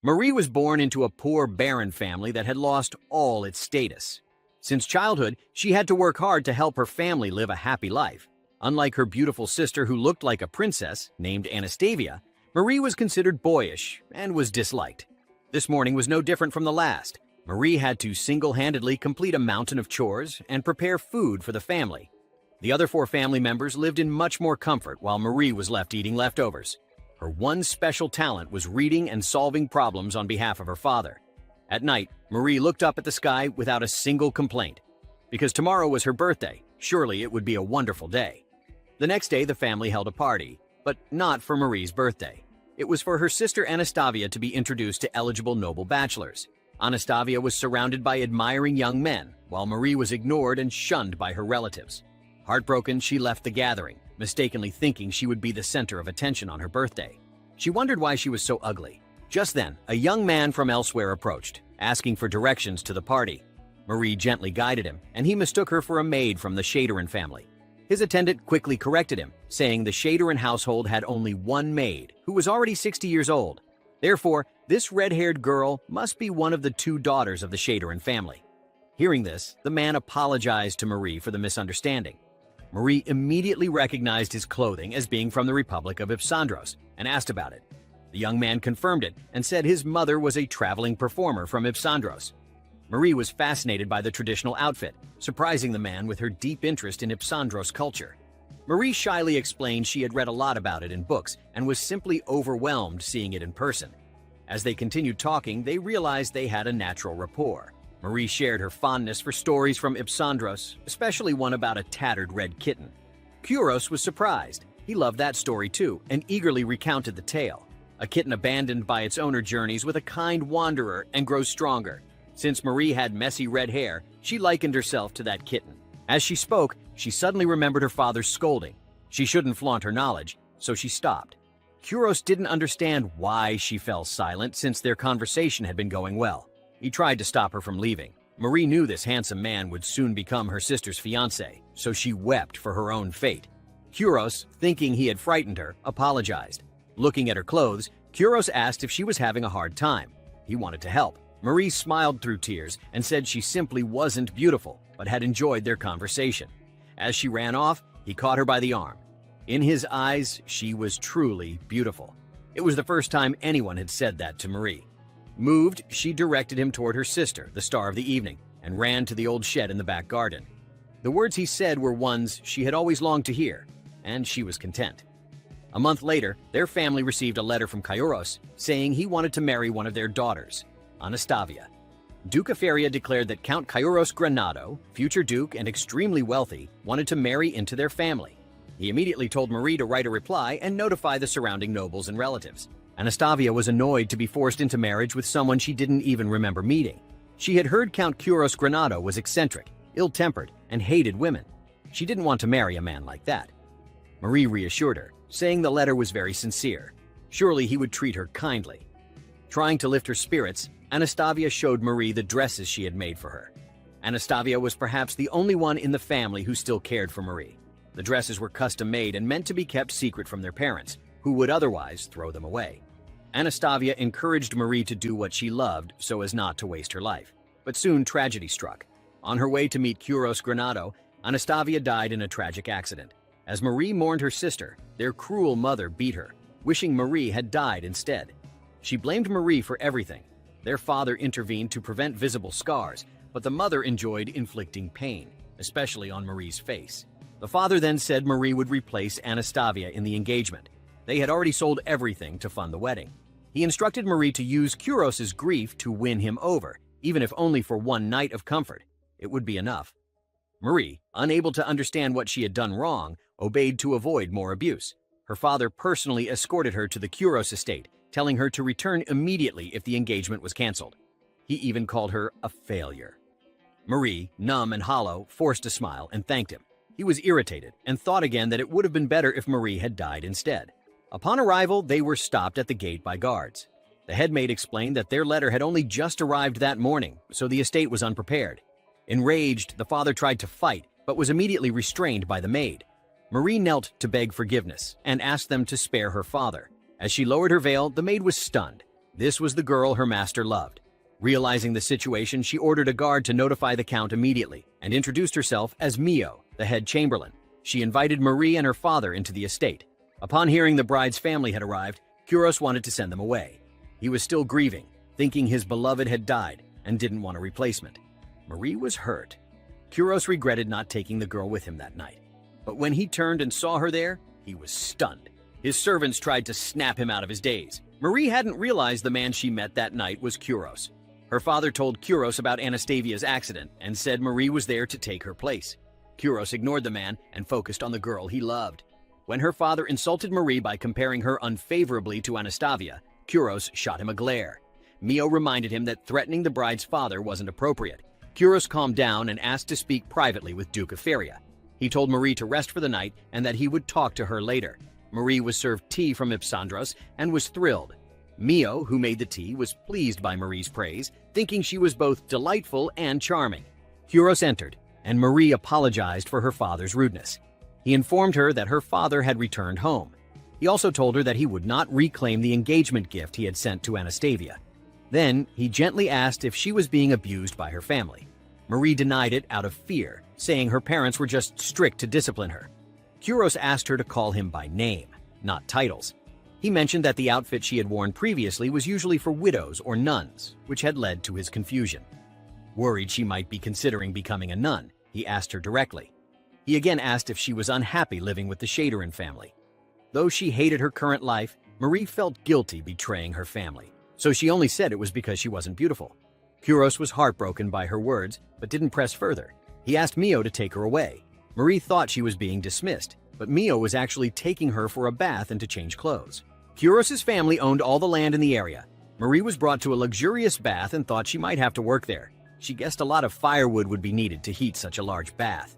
Marie was born into a poor Baron family that had lost all its status. Since childhood, she had to work hard to help her family live a happy life. Unlike her beautiful sister who looked like a princess, named Anastasia, Marie was considered boyish and was disliked. This morning was no different from the last. Marie had to single-handedly complete a mountain of chores and prepare food for the family. The other 4 family members lived in much more comfort while Marie was left eating leftovers. Her one special talent was reading and solving problems on behalf of her father. At night, Marie looked up at the sky without a single complaint. Because tomorrow was her birthday, surely it would be a wonderful day. The next day, the family held a party, but not for Marie's birthday. It was for her sister Anastasia to be introduced to eligible noble bachelors. Anastasia was surrounded by admiring young men, while Marie was ignored and shunned by her relatives. Heartbroken, she left the gathering, mistakenly thinking she would be the center of attention on her birthday. She wondered why she was so ugly. Just then, a young man from elsewhere approached, asking for directions to the party. Marie gently guided him, and he mistook her for a maid from the Shaderin family. His attendant quickly corrected him, saying the Shaderin household had only one maid, who was already 60 years old. Therefore, this red-haired girl must be one of the 2 daughters of the Shaderin family. Hearing this, the man apologized to Marie for the misunderstanding. Marie immediately recognized his clothing as being from the Republic of Ipsandros and asked about it. The young man confirmed it and said his mother was a traveling performer from Ipsandros. Marie was fascinated by the traditional outfit, surprising the man with her deep interest in Ipsandros culture. Marie shyly explained she had read a lot about it in books and was simply overwhelmed seeing it in person. As they continued talking, they realized they had a natural rapport. Marie shared her fondness for stories from Ipsandros, especially one about a tattered red kitten. Kuros was surprised. He loved that story too and eagerly recounted the tale. A kitten abandoned by its owner journeys with a kind wanderer and grows stronger. Since Marie had messy red hair, she likened herself to that kitten. As she spoke, she suddenly remembered her father's scolding. She shouldn't flaunt her knowledge, so she stopped. Kuros didn't understand why she fell silent since their conversation had been going well. He tried to stop her from leaving. Marie knew this handsome man would soon become her sister's fiancé, so she wept for her own fate. Kuros, thinking he had frightened her, apologized. Looking at her clothes, Kuros asked if she was having a hard time. He wanted to help. Marie smiled through tears and said she simply wasn't beautiful, but had enjoyed their conversation. As she ran off, he caught her by the arm. In his eyes, she was truly beautiful. It was the first time anyone had said that to Marie. Moved, she directed him toward her sister, the star of the evening, and ran to the old shed in the back garden. The words he said were ones she had always longed to hear, and she was content. A month later, their family received a letter from Kairos saying he wanted to marry one of their daughters, Anastasia. Duke of Feria declared that Count Kairos Granado, future duke and extremely wealthy, wanted to marry into their family. He immediately told Marie to write a reply and notify the surrounding nobles and relatives. Anastasia was annoyed to be forced into marriage with someone she didn't even remember meeting. She had heard Count Kairos Granado was eccentric, ill-tempered, and hated women. She didn't want to marry a man like that. Marie reassured her, saying the letter was very sincere. Surely he would treat her kindly. Trying to lift her spirits, Anastasia showed Marie the dresses she had made for her. Anastasia was perhaps the only one in the family who still cared for Marie. The dresses were custom-made and meant to be kept secret from their parents, who would otherwise throw them away. Anastasia encouraged Marie to do what she loved so as not to waste her life. But soon tragedy struck. On her way to meet Kairos Granado, Anastasia died in a tragic accident. As Marie mourned her sister, their cruel mother beat her, wishing Marie had died instead. She blamed Marie for everything. Their father intervened to prevent visible scars, but the mother enjoyed inflicting pain, especially on Marie's face. The father then said Marie would replace Anastasia in the engagement. They had already sold everything to fund the wedding. He instructed Marie to use Kuros's grief to win him over, even if only for one night of comfort. It would be enough. Marie, unable to understand what she had done wrong, obeyed to avoid more abuse. Her father personally escorted her to the Kuros estate, telling her to return immediately if the engagement was canceled. He even called her a failure. Marie, numb and hollow, forced a smile and thanked him. He was irritated and thought again that it would have been better if Marie had died instead. Upon arrival, they were stopped at the gate by guards. The headmaid explained that their letter had only just arrived that morning, so the estate was unprepared. Enraged, the father tried to fight, but was immediately restrained by the maid. Marie knelt to beg forgiveness and asked them to spare her father. As she lowered her veil, the maid was stunned. This was the girl her master loved. Realizing the situation, she ordered a guard to notify the Count immediately and introduced herself as Mio, the head chamberlain. She invited Marie and her father into the estate. Upon hearing the bride's family had arrived, Kuros wanted to send them away. He was still grieving, thinking his beloved had died and didn't want a replacement. Marie was hurt. Kuros regretted not taking the girl with him that night. But when he turned and saw her there, he was stunned. His servants tried to snap him out of his daze. Marie hadn't realized the man she met that night was Kuros. Her father told Kuros about Anastavia's accident and said Marie was there to take her place. Kuros ignored the man and focused on the girl he loved. When her father insulted Marie by comparing her unfavorably to Anastasia, Kuros shot him a glare. Mio reminded him that threatening the bride's father wasn't appropriate. Kuros calmed down and asked to speak privately with Duke of Feria. He told Marie to rest for the night and that he would talk to her later. Marie was served tea from Ipsandros and was thrilled. Mio, who made the tea, was pleased by Marie's praise, thinking she was both delightful and charming. Kuros entered, and Marie apologized for her father's rudeness. He informed her that her father had returned home. He also told her that he would not reclaim the engagement gift he had sent to Anastasia. Then, he gently asked if she was being abused by her family. Marie denied it out of fear, saying her parents were just strict to discipline her. Kuros asked her to call him by name, not titles. He mentioned that the outfit she had worn previously was usually for widows or nuns, which had led to his confusion. Worried she might be considering becoming a nun, he asked her directly. He again asked if she was unhappy living with the Shaderin family. Though she hated her current life, Marie felt guilty betraying her family, so she only said it was because she wasn't beautiful. Kuros was heartbroken by her words, but didn't press further. He asked Mio to take her away. Marie thought she was being dismissed, but Mio was actually taking her for a bath and to change clothes. Kuros's family owned all the land in the area. Marie was brought to a luxurious bath and thought she might have to work there. She guessed a lot of firewood would be needed to heat such a large bath.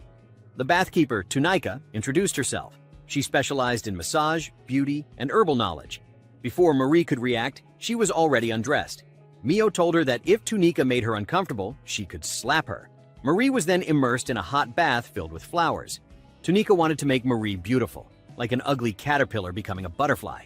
The bathkeeper, Tunaika, introduced herself. She specialized in massage, beauty, and herbal knowledge. Before Marie could react, she was already undressed. Mio told her that if Tunika made her uncomfortable, she could slap her. Marie was then immersed in a hot bath filled with flowers. Tunika wanted to make Marie beautiful, like an ugly caterpillar becoming a butterfly.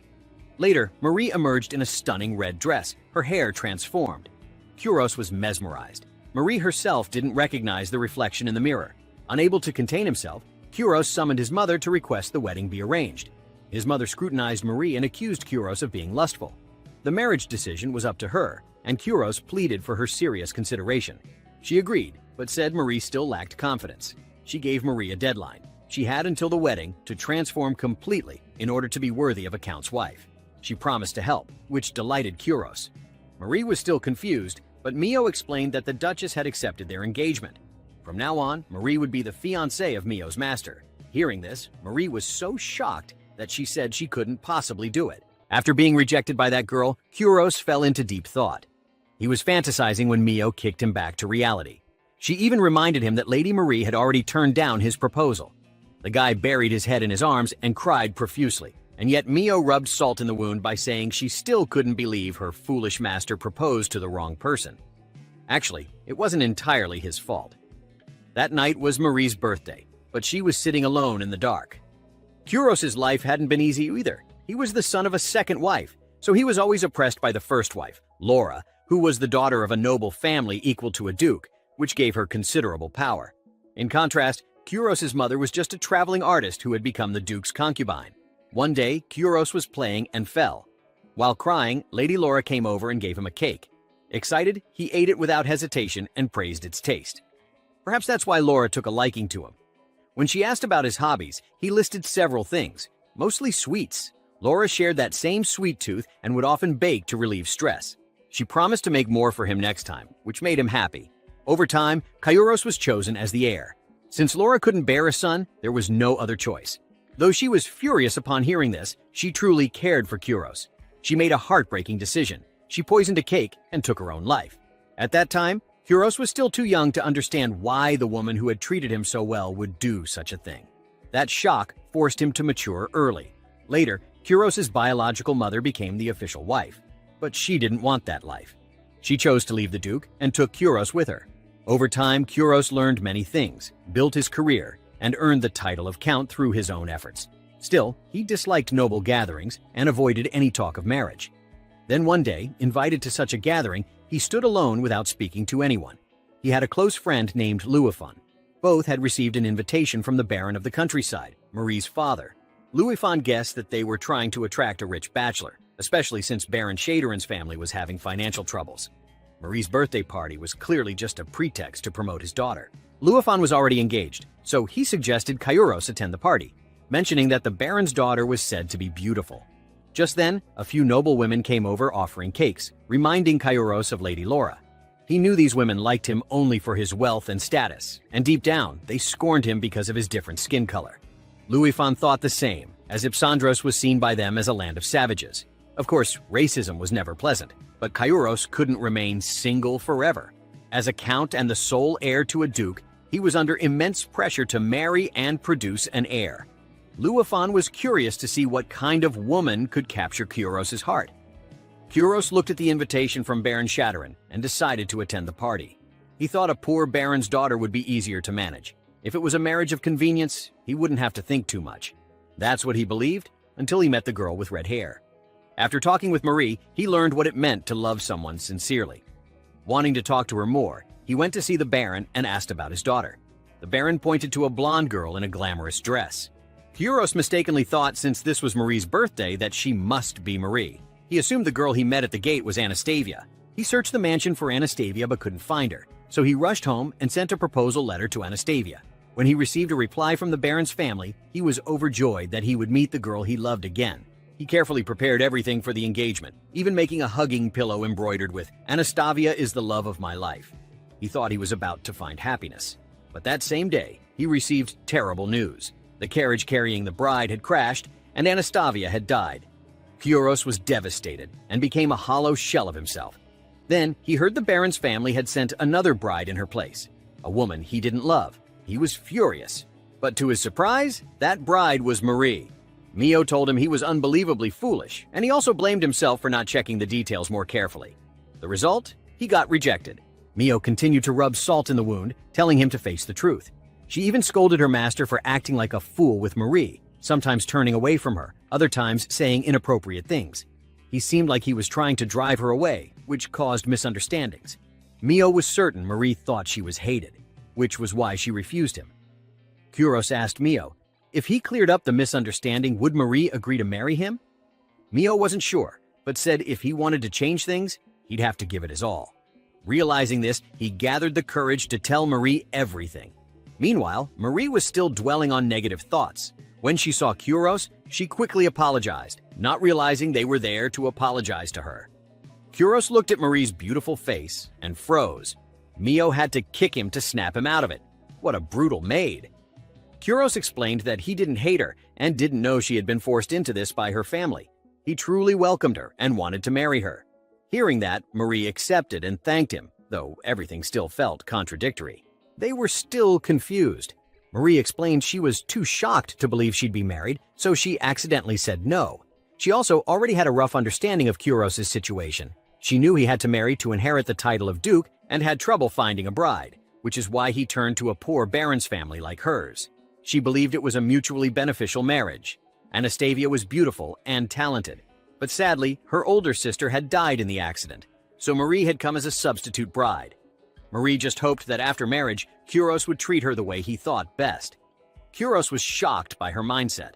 Later, Marie emerged in a stunning red dress, her hair transformed. Kuros was mesmerized. Marie herself didn't recognize the reflection in the mirror. Unable to contain himself, Kuros summoned his mother to request the wedding be arranged. His mother scrutinized Marie and accused Kuros of being lustful. The marriage decision was up to her, and Kuros pleaded for her serious consideration. She agreed, but said Marie still lacked confidence. She gave Marie a deadline. She had until the wedding to transform completely in order to be worthy of a count's wife. She promised to help, which delighted Kuros. Marie was still confused, but Mio explained that the Duchess had accepted their engagement. From now on, Marie would be the fiancée of Mio's master. Hearing this, Marie was so shocked that she said she couldn't possibly do it. After being rejected by that girl, Kuros fell into deep thought. He was fantasizing when Mio kicked him back to reality. She even reminded him that Lady Marie had already turned down his proposal. The guy buried his head in his arms and cried profusely, and yet Mio rubbed salt in the wound by saying she still couldn't believe her foolish master proposed to the wrong person. Actually, it wasn't entirely his fault. That night was Marie's birthday, but she was sitting alone in the dark. Kuros's life hadn't been easy either. He was the son of a second wife, so he was always oppressed by the first wife, Laura, who was the daughter of a noble family equal to a duke, which gave her considerable power. In contrast, Kuros's mother was just a traveling artist who had become the duke's concubine. One day, Kuros was playing and fell. While crying, Lady Laura came over and gave him a cake. Excited, he ate it without hesitation and praised its taste. Perhaps that's why Laura took a liking to him. When she asked about his hobbies, he listed several things, mostly sweets. Laura shared that same sweet tooth and would often bake to relieve stress. She promised to make more for him next time, which made him happy. Over time, Kairos was chosen as the heir. Since Laura couldn't bear a son, there was no other choice. Though she was furious upon hearing this, she truly cared for Kuros. She made a heartbreaking decision. She poisoned a cake and took her own life. At that time, Kuros was still too young to understand why the woman who had treated him so well would do such a thing. That shock forced him to mature early. Later, Kuros's biological mother became the official wife. But she didn't want that life. She chose to leave the Duke and took Kuros with her. Over time, Kuros learned many things, built his career, and earned the title of Count through his own efforts. Still, he disliked noble gatherings and avoided any talk of marriage. Then one day, invited to such a gathering, he stood alone without speaking to anyone. He had a close friend named Louifon. Both had received an invitation from the Baron of the countryside, Marie's father. Louifon guessed that they were trying to attract a rich bachelor, especially since Baron Shaderan's family was having financial troubles. Marie's birthday party was clearly just a pretext to promote his daughter. Louifon was already engaged, so he suggested Kyuros attend the party, mentioning that the Baron's daughter was said to be beautiful. Just then, a few noble women came over offering cakes, reminding Kyuros of Lady Laura. He knew these women liked him only for his wealth and status, and deep down, they scorned him because of his different skin color. Louifon thought the same, as Ipsandros was seen by them as a land of savages. Of course, racism was never pleasant, but Kyuros couldn't remain single forever. As a count and the sole heir to a duke, he was under immense pressure to marry and produce an heir. Louifon was curious to see what kind of woman could capture Kyuros' heart. Kyuros looked at the invitation from Baron Shaderan and decided to attend the party. He thought a poor baron's daughter would be easier to manage. If it was a marriage of convenience, he wouldn't have to think too much. That's what he believed until he met the girl with red hair. After talking with Marie, he learned what it meant to love someone sincerely. Wanting to talk to her more, he went to see the Baron and asked about his daughter. The Baron pointed to a blonde girl in a glamorous dress. Kyuros mistakenly thought since this was Marie's birthday that she must be Marie. He assumed the girl he met at the gate was Anastasia. He searched the mansion for Anastasia but couldn't find her, so he rushed home and sent a proposal letter to Anastasia. When he received a reply from the Baron's family, he was overjoyed that he would meet the girl he loved again. He carefully prepared everything for the engagement, even making a hugging pillow embroidered with "Anastasia is the love of my life." He thought he was about to find happiness. But that same day, he received terrible news. The carriage carrying the bride had crashed, and Anastasia had died. Kyuros was devastated and became a hollow shell of himself. Then he heard the Baron's family had sent another bride in her place, a woman he didn't love. He was furious. But to his surprise, that bride was Marie. Mio told him he was unbelievably foolish, and he also blamed himself for not checking the details more carefully. The result? He got rejected. Mio continued to rub salt in the wound, telling him to face the truth. She even scolded her master for acting like a fool with Marie, sometimes turning away from her, other times saying inappropriate things. He seemed like he was trying to drive her away, which caused misunderstandings. Mio was certain Marie thought she was hated, which was why she refused him. Kyuros asked Mio, if he cleared up the misunderstanding, would Marie agree to marry him? Mio wasn't sure, but said if he wanted to change things, he'd have to give it his all. Realizing this, he gathered the courage to tell Marie everything. Meanwhile, Marie was still dwelling on negative thoughts. When she saw Kyuros, she quickly apologized, not realizing they were there to apologize to her. Kyuros looked at Marie's beautiful face and froze. Mio had to kick him to snap him out of it. What a brutal maid. Kyuros explained that he didn't hate her and didn't know she had been forced into this by her family. He truly welcomed her and wanted to marry her. Hearing that, Marie accepted and thanked him, though everything still felt contradictory. They were still confused. Marie explained she was too shocked to believe she'd be married, so she accidentally said no. She also already had a rough understanding of Kyuros' situation. She knew he had to marry to inherit the title of duke and had trouble finding a bride, which is why he turned to a poor baron's family like hers. She believed it was a mutually beneficial marriage. Anastasia was beautiful and talented, but sadly, her older sister had died in the accident, so Marie had come as a substitute bride. Marie just hoped that after marriage, Kyuros would treat her the way he thought best. Kyuros was shocked by her mindset.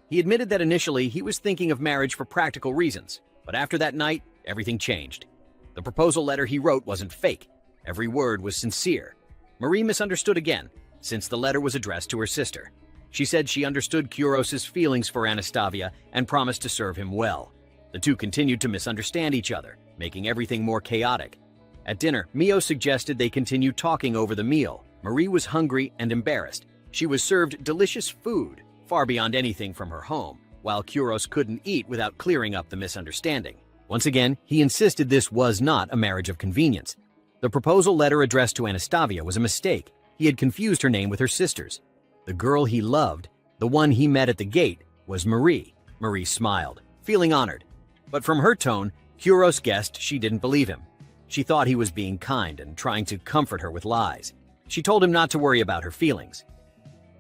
He admitted that initially he was thinking of marriage for practical reasons, but after that night, everything changed. The proposal letter he wrote wasn't fake. Every word was sincere. Marie misunderstood again, since the letter was addressed to her sister. She said she understood Kyuros' feelings for Anastasia and promised to serve him well. The two continued to misunderstand each other, making everything more chaotic. At dinner, Mio suggested they continue talking over the meal. Marie was hungry and embarrassed. She was served delicious food, far beyond anything from her home, while Kyuros couldn't eat without clearing up the misunderstanding. Once again, he insisted this was not a marriage of convenience. The proposal letter addressed to Anastasia was a mistake. He had confused her name with her sister's. The girl he loved, the one he met at the gate, was Marie. Marie smiled, feeling honored. But from her tone, Kyuros guessed she didn't believe him. She thought he was being kind and trying to comfort her with lies. She told him not to worry about her feelings.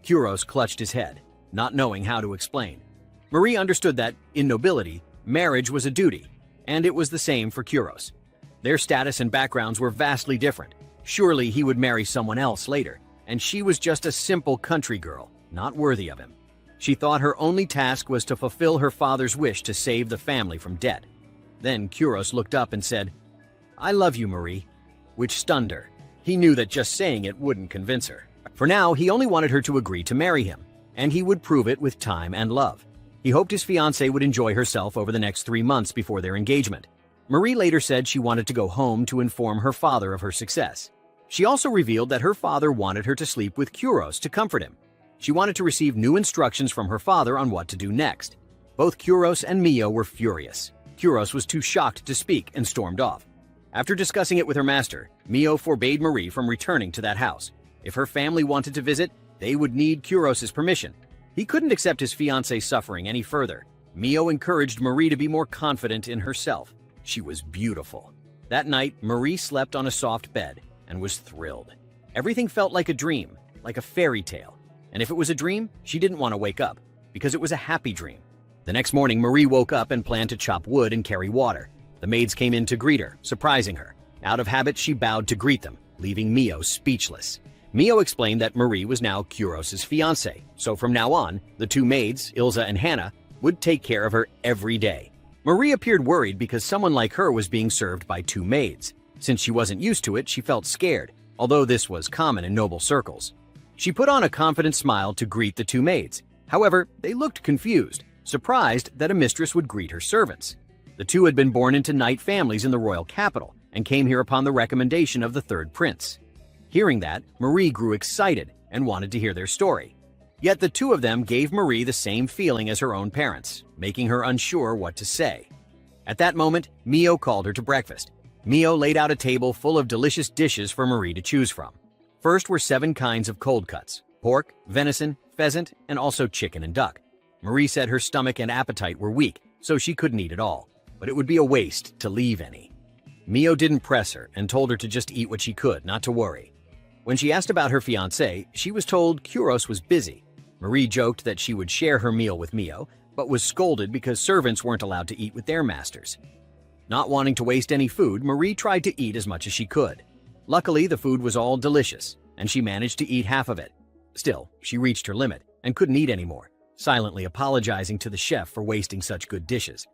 Kyuros clutched his head, not knowing how to explain. Marie understood that, in nobility, marriage was a duty. and it was the same for Kuros. Their status and backgrounds were vastly different. Surely he would marry someone else later, and she was just a simple country girl, not worthy of him. She thought her only task was to fulfill her father's wish to save the family from debt. Then Kuros looked up and said, "I love you, Marie," which stunned her. He knew that just saying it wouldn't convince her. For now, he only wanted her to agree to marry him, and he would prove it with time and love. He hoped his fiancée would enjoy herself over the next 3 months before their engagement. Marie later said she wanted to go home to inform her father of her success. She also revealed that her father wanted her to sleep with Kuros to comfort him. She wanted to receive new instructions from her father on what to do next. Both Kuros and Mio were furious. Kuros was too shocked to speak and stormed off. After discussing it with her master, Mio forbade Marie from returning to that house. If her family wanted to visit, they would need Kuros' permission. He couldn't accept his fiancée suffering any further. Mio encouraged Marie to be more confident in herself. She was beautiful. That night, Marie slept on a soft bed and was thrilled. Everything felt like a dream, like a fairy tale. And if it was a dream, she didn't want to wake up, because it was a happy dream. The next morning, Marie woke up and planned to chop wood and carry water. The maids came in to greet her, surprising her. Out of habit, she bowed to greet them, leaving Mio speechless. Mio explained that Marie was now Kuros' fiancée, so from now on, the 2 maids, Ilza and Hannah, would take care of her every day. Marie appeared worried because someone like her was being served by 2 maids. Since she wasn't used to it, she felt scared, although this was common in noble circles. She put on a confident smile to greet the 2 maids. However, they looked confused, surprised that a mistress would greet her servants. The 2 had been born into knight families in the royal capital and came here upon the recommendation of the 3rd prince. Hearing that, Marie grew excited and wanted to hear their story. Yet the 2 of them gave Marie the same feeling as her own parents, making her unsure what to say. At that moment, Mio called her to breakfast. Mio laid out a table full of delicious dishes for Marie to choose from. First were 7 kinds of cold cuts: pork, venison, pheasant, and also chicken and duck. Marie said her stomach and appetite were weak, so she couldn't eat it all, but it would be a waste to leave any. Mio didn't press her and told her to just eat what she could, not to worry. When she asked about her fiancé, she was told Kuros was busy. Marie joked that she would share her meal with Mio, but was scolded because servants weren't allowed to eat with their masters. Not wanting to waste any food, Marie tried to eat as much as she could. Luckily, the food was all delicious, and she managed to eat half of it. Still, she reached her limit and couldn't eat anymore, silently apologizing to the chef for wasting such good dishes.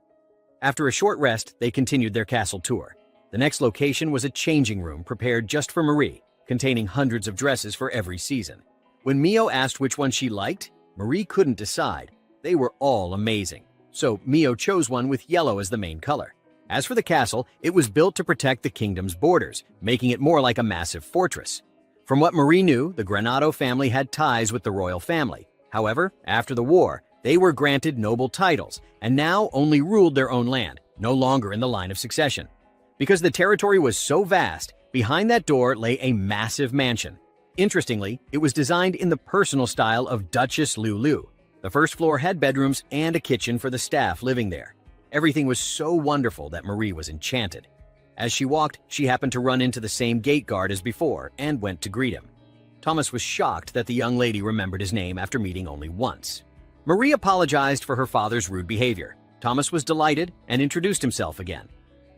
After a short rest, they continued their castle tour. The next location was a changing room prepared just for Marie, containing hundreds of dresses for every season. When Mio asked which one she liked, Marie couldn't decide. They were all amazing. So Mio chose one with yellow as the main color. As for the castle, it was built to protect the kingdom's borders, making it more like a massive fortress. From what Marie knew, the Granado family had ties with the royal family. However, after the war, they were granted noble titles and now only ruled their own land, no longer in the line of succession. Because the territory was so vast, behind that door lay a massive mansion. Interestingly, it was designed in the personal style of Duchess Lulu. The first floor had bedrooms and a kitchen for the staff living there. Everything was so wonderful that Marie was enchanted. As she walked, she happened to run into the same gate guard as before and went to greet him. Thomas was shocked that the young lady remembered his name after meeting only once. Marie apologized for her father's rude behavior. Thomas was delighted and introduced himself again.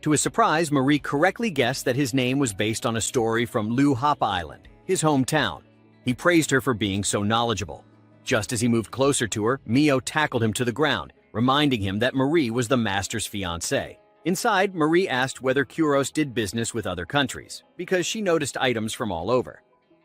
To his surprise, Marie correctly guessed that his name was based on a story from Lu Hop Island, his hometown. He praised her for being so knowledgeable. Just as he moved closer to her, Mio tackled him to the ground, reminding him that Marie was the master's fiancée. Inside, Marie asked whether Kuros did business with other countries, because she noticed items from all over.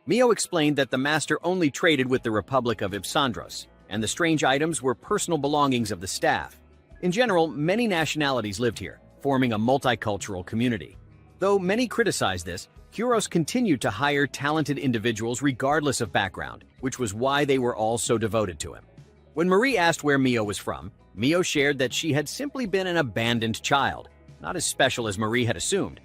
Mio explained that the master only traded with the Republic of Ipsandros, and the strange items were personal belongings of the staff. In general, many nationalities lived here, forming a multicultural community. Though many criticized this, Kuros continued to hire talented individuals regardless of background, which was why they were all so devoted to him. When Marie asked where Mio was from, Mio shared that she had simply been an abandoned child, not as special as Marie had assumed.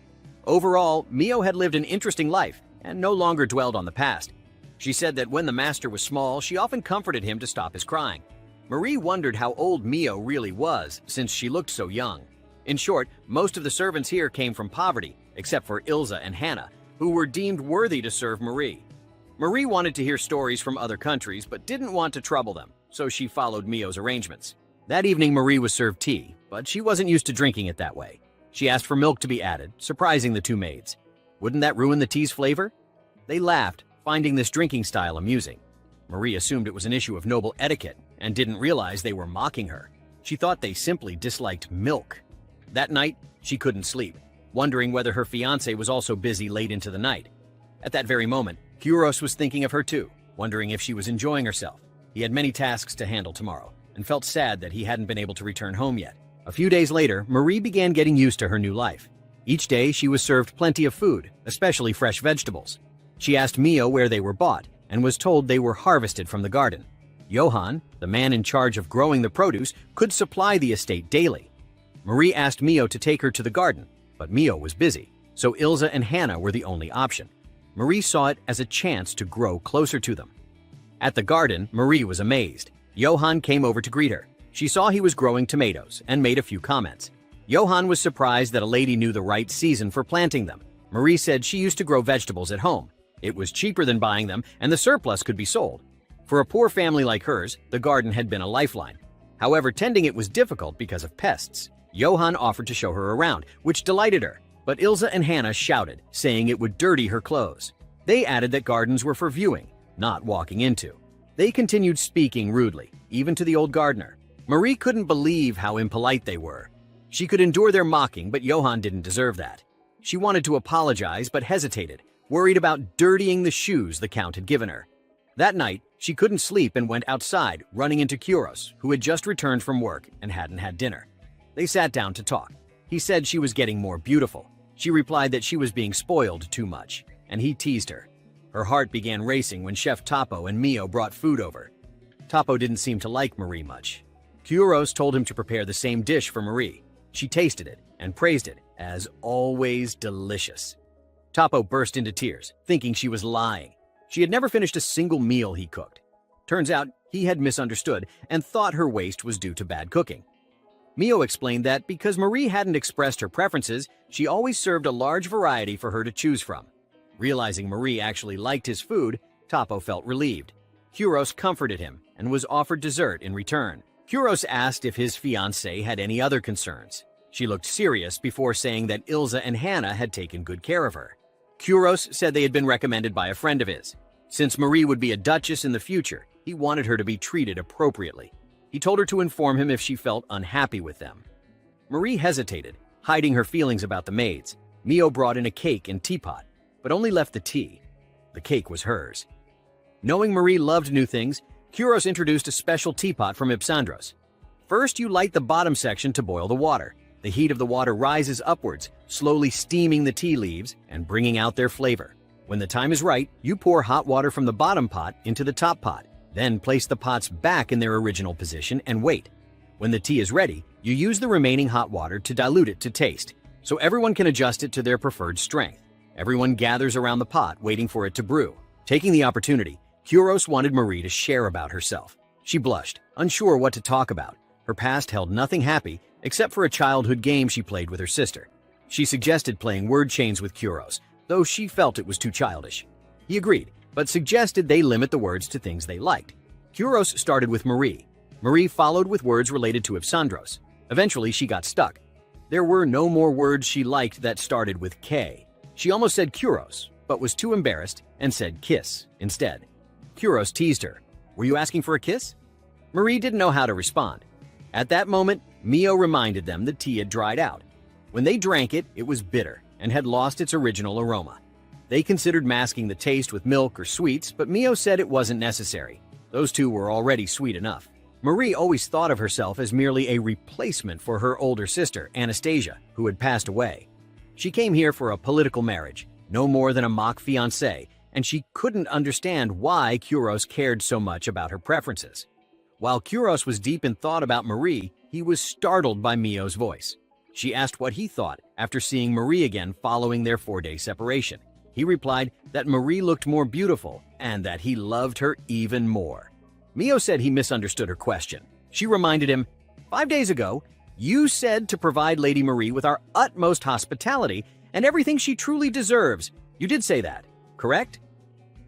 Overall, Mio had lived an interesting life and no longer dwelled on the past. She said that when the master was small, she often comforted him to stop his crying. Marie wondered how old Mio really was, since she looked so young. In short, most of the servants here came from poverty, except for Ilza and Hannah, who were deemed worthy to serve Marie. Marie wanted to hear stories from other countries, but didn't want to trouble them, so she followed Mio's arrangements. That evening, Marie was served tea, but she wasn't used to drinking it that way. She asked for milk to be added, surprising the two maids. Wouldn't that ruin the tea's flavor? They laughed, finding this drinking style amusing. Marie assumed it was an issue of noble etiquette and didn't realize they were mocking her. She thought they simply disliked milk. That night, she couldn't sleep, wondering whether her fiancé was also busy late into the night. At that very moment, Kyros was thinking of her too, wondering if she was enjoying herself. He had many tasks to handle tomorrow and felt sad that he hadn't been able to return home yet. A few days later, Marie began getting used to her new life. Each day, she was served plenty of food, especially fresh vegetables. She asked Mio where they were bought and was told they were harvested from the garden. Johann, the man in charge of growing the produce, could supply the estate daily. Marie asked Mio to take her to the garden, but Mio was busy, so Ilse and Hannah were the only option. Marie saw it as a chance to grow closer to them. At the garden, Marie was amazed. Johann came over to greet her. She saw he was growing tomatoes and made a few comments. Johann was surprised that a lady knew the right season for planting them. Marie said she used to grow vegetables at home. It was cheaper than buying them, and the surplus could be sold. For a poor family like hers, the garden had been a lifeline. However, tending it was difficult because of pests. Johann offered to show her around, which delighted her, but Ilse and Hannah shouted, saying it would dirty her clothes. They added that gardens were for viewing, not walking into. They continued speaking rudely, even to the old gardener. Marie couldn't believe how impolite they were. She could endure their mocking, but Johann didn't deserve that. She wanted to apologize, but hesitated, worried about dirtying the shoes the Count had given her. That night, she couldn't sleep and went outside, running into Kyros, who had just returned from work and hadn't had dinner. They sat down to talk. He said she was getting more beautiful. She replied that she was being spoiled too much, and he teased her. Her heart began racing when Chef Topo and Mio brought food over. Topo didn't seem to like Marie much. Kyros told him to prepare the same dish for Marie. She tasted it and praised it as always delicious. Topo burst into tears, thinking she was lying. She had never finished a single meal he cooked. Turns out he had misunderstood and thought her waste was due to bad cooking. Mio explained that because Marie hadn't expressed her preferences, she always served a large variety for her to choose from. Realizing Marie actually liked his food, Topo felt relieved. Kyros comforted him and was offered dessert in return. Kyros asked if his fiancée had any other concerns. She looked serious before saying that Ilse and Hannah had taken good care of her. Kyros said they had been recommended by a friend of his. Since Marie would be a duchess in the future, he wanted her to be treated appropriately. He told her to inform him if she felt unhappy with them. Marie hesitated, hiding her feelings about the maids. Mio brought in a cake and teapot, but only left the tea. The cake was hers. Knowing Marie loved new things, Kyros introduced a special teapot from Ipsandros. First, you light the bottom section to boil the water. The heat of the water rises upwards, slowly steaming the tea leaves and bringing out their flavor. When the time is right, you pour hot water from the bottom pot into the top pot. Then place the pots back in their original position and wait. When the tea is ready, you use the remaining hot water to dilute it to taste, so everyone can adjust it to their preferred strength. Everyone gathers around the pot, waiting for it to brew. Taking the opportunity, Kyros wanted Marie to share about herself. She blushed, unsure what to talk about. Her past held nothing happy except for a childhood game she played with her sister. She suggested playing word chains with Kyros, though she felt it was too childish. He agreed, but suggested they limit the words to things they liked. Kyros started with Marie. Marie followed with words related to Ipsandros. Eventually, she got stuck. There were no more words she liked that started with K. She almost said Kyros, but was too embarrassed and said kiss instead. Kyros teased her. "Were you asking for a kiss?" Marie didn't know how to respond. At that moment, Mio reminded them the tea had dried out. When they drank it, it was bitter and had lost its original aroma. They considered masking the taste with milk or sweets, but Mio said it wasn't necessary. Those two were already sweet enough. Marie always thought of herself as merely a replacement for her older sister, Anastasia, who had passed away. She came here for a political marriage, no more than a mock fiancé, and she couldn't understand why Kyros cared so much about her preferences. While Kyros was deep in thought about Marie, he was startled by Mio's voice. She asked what he thought after seeing Marie again following their 4-day separation. He replied that Marie looked more beautiful and that he loved her even more. Mio said he misunderstood her question. She reminded him, 5 days ago, you said to provide Lady Marie with our utmost hospitality and everything she truly deserves. You did say that, correct?"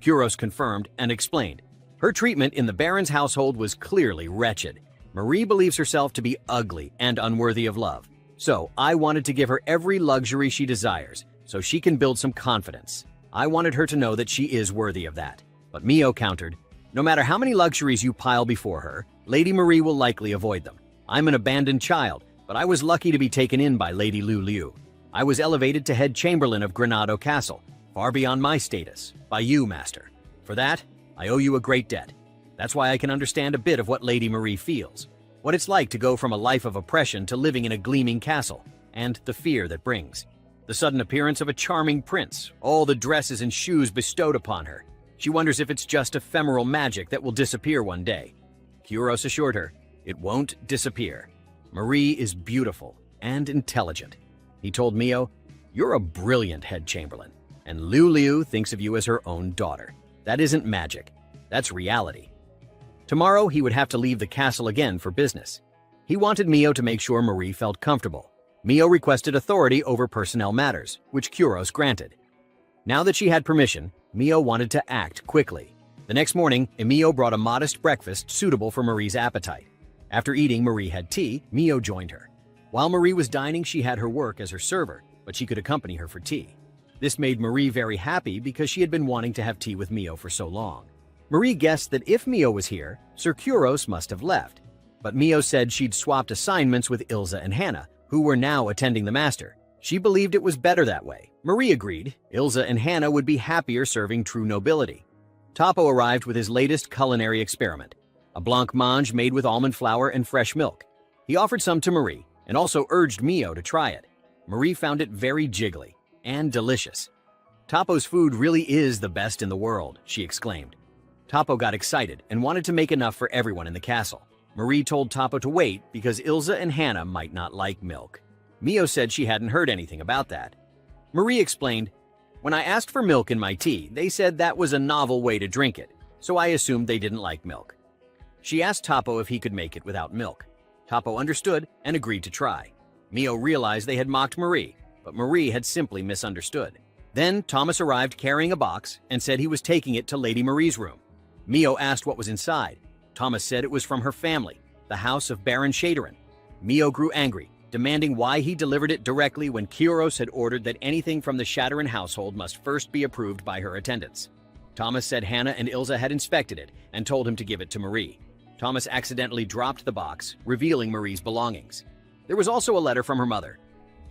Kyros confirmed and explained. Her treatment in the Baron's household was clearly wretched. Marie believes herself to be ugly and unworthy of love. So I wanted to give her every luxury she desires, so she can build some confidence. I wanted her to know that she is worthy of that. But Mio countered, no matter how many luxuries you pile before her, Lady Marie will likely avoid them. I'm an abandoned child, but I was lucky to be taken in by Lady Lu Liu. I was elevated to head chamberlain of Granado Castle, far beyond my status, by you, master. For that, I owe you a great debt. That's why I can understand a bit of what Lady Marie feels, what it's like to go from a life of oppression to living in a gleaming castle, and the fear that brings. The sudden appearance of a charming prince, all the dresses and shoes bestowed upon her. She wonders if it's just ephemeral magic that will disappear one day. Kyuros assured her, it won't disappear. Marie is beautiful and intelligent. He told Mio, you're a brilliant head chamberlain, and Lu Liu thinks of you as her own daughter. That isn't magic, that's reality. Tomorrow he would have to leave the castle again for business. He wanted Mio to make sure Marie felt comfortable. Mio requested authority over personnel matters, which Kyuros granted. Now that she had permission, Mio wanted to act quickly. The next morning, Mio brought a modest breakfast suitable for Marie's appetite. After eating, Marie had tea, Mio joined her. While Marie was dining, she had her work as her server, but she could accompany her for tea. This made Marie very happy because she had been wanting to have tea with Mio for so long. Marie guessed that if Mio was here, Sir Kyuros must have left. But Mio said she'd swapped assignments with Ilza and Hannah, who were now attending the master. She believed it was better that way. Marie agreed. Ilza and Hannah would be happier serving true nobility. Topo arrived with his latest culinary experiment, a blancmange made with almond flour and fresh milk. He offered some to Marie and also urged Mio to try it. Marie found it very jiggly and delicious. Topo's food really is the best in the world, she exclaimed. Topo got excited and wanted to make enough for everyone in the castle. Marie told Topo to wait because Ilza and Hannah might not like milk. Mio said she hadn't heard anything about that. Marie explained, when I asked for milk in my tea, they said that was a novel way to drink it, so I assumed they didn't like milk. She asked Topo if he could make it without milk. Topo understood and agreed to try. Mio realized they had mocked Marie, but Marie had simply misunderstood. Then Thomas arrived carrying a box and said he was taking it to Lady Marie's room. Mio asked what was inside. Thomas said it was from her family, the house of Baron Shaderin. Mio grew angry, demanding why he delivered it directly when Kyuros had ordered that anything from the Shaderin household must first be approved by her attendants. Thomas said Hannah and Ilza had inspected it and told him to give it to Marie. Thomas accidentally dropped the box, revealing Marie's belongings. There was also a letter from her mother.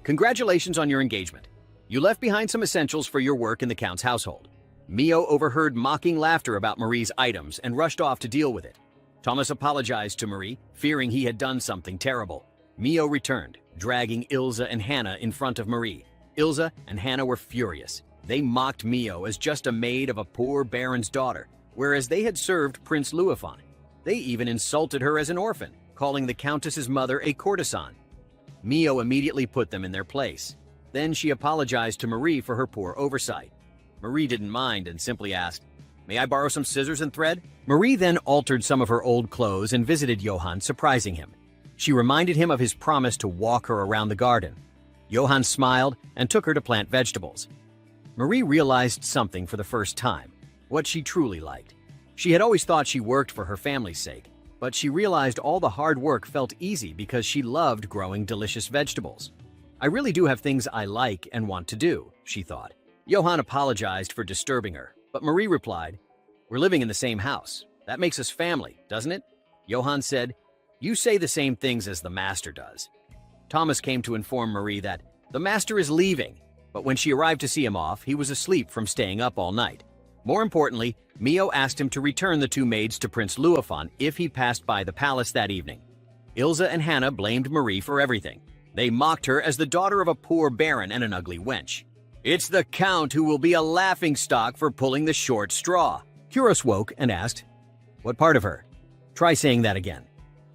Congratulations on your engagement. You left behind some essentials for your work in the Count's household. Mio overheard mocking laughter about Marie's items and rushed off to deal with it. Thomas apologized to Marie, fearing he had done something terrible. Mio returned, dragging Ilza and Hannah in front of Marie. Ilza and Hannah were furious. They mocked Mio as just a maid of a poor baron's daughter, whereas they had served Prince Luifan. They even insulted her as an orphan, calling the Countess's mother a courtesan. Mio immediately put them in their place. Then she apologized to Marie for her poor oversight. Marie didn't mind and simply asked, "May I borrow some scissors and thread?" Marie then altered some of her old clothes and visited Johann, surprising him. She reminded him of his promise to walk her around the garden. Johann smiled and took her to plant vegetables. Marie realized something for the first time, what she truly liked. She had always thought she worked for her family's sake, but she realized all the hard work felt easy because she loved growing delicious vegetables. I really do have things I like and want to do, she thought. Johann apologized for disturbing her, but Marie replied, "We're living in the same house. That makes us family, doesn't it?" Johann said, "You say the same things as the master does." Thomas came to inform Marie that the master is leaving, but when she arrived to see him off, he was asleep from staying up all night. More importantly, Mio asked him to return the two maids to Prince Luifan if he passed by the palace that evening. Ilza and Hannah blamed Marie for everything. They mocked her as the daughter of a poor baron and an ugly wench. "It's the Count who will be a laughingstock for pulling the short straw." Kyuros woke and asked, "What part of her?" "Try saying that again."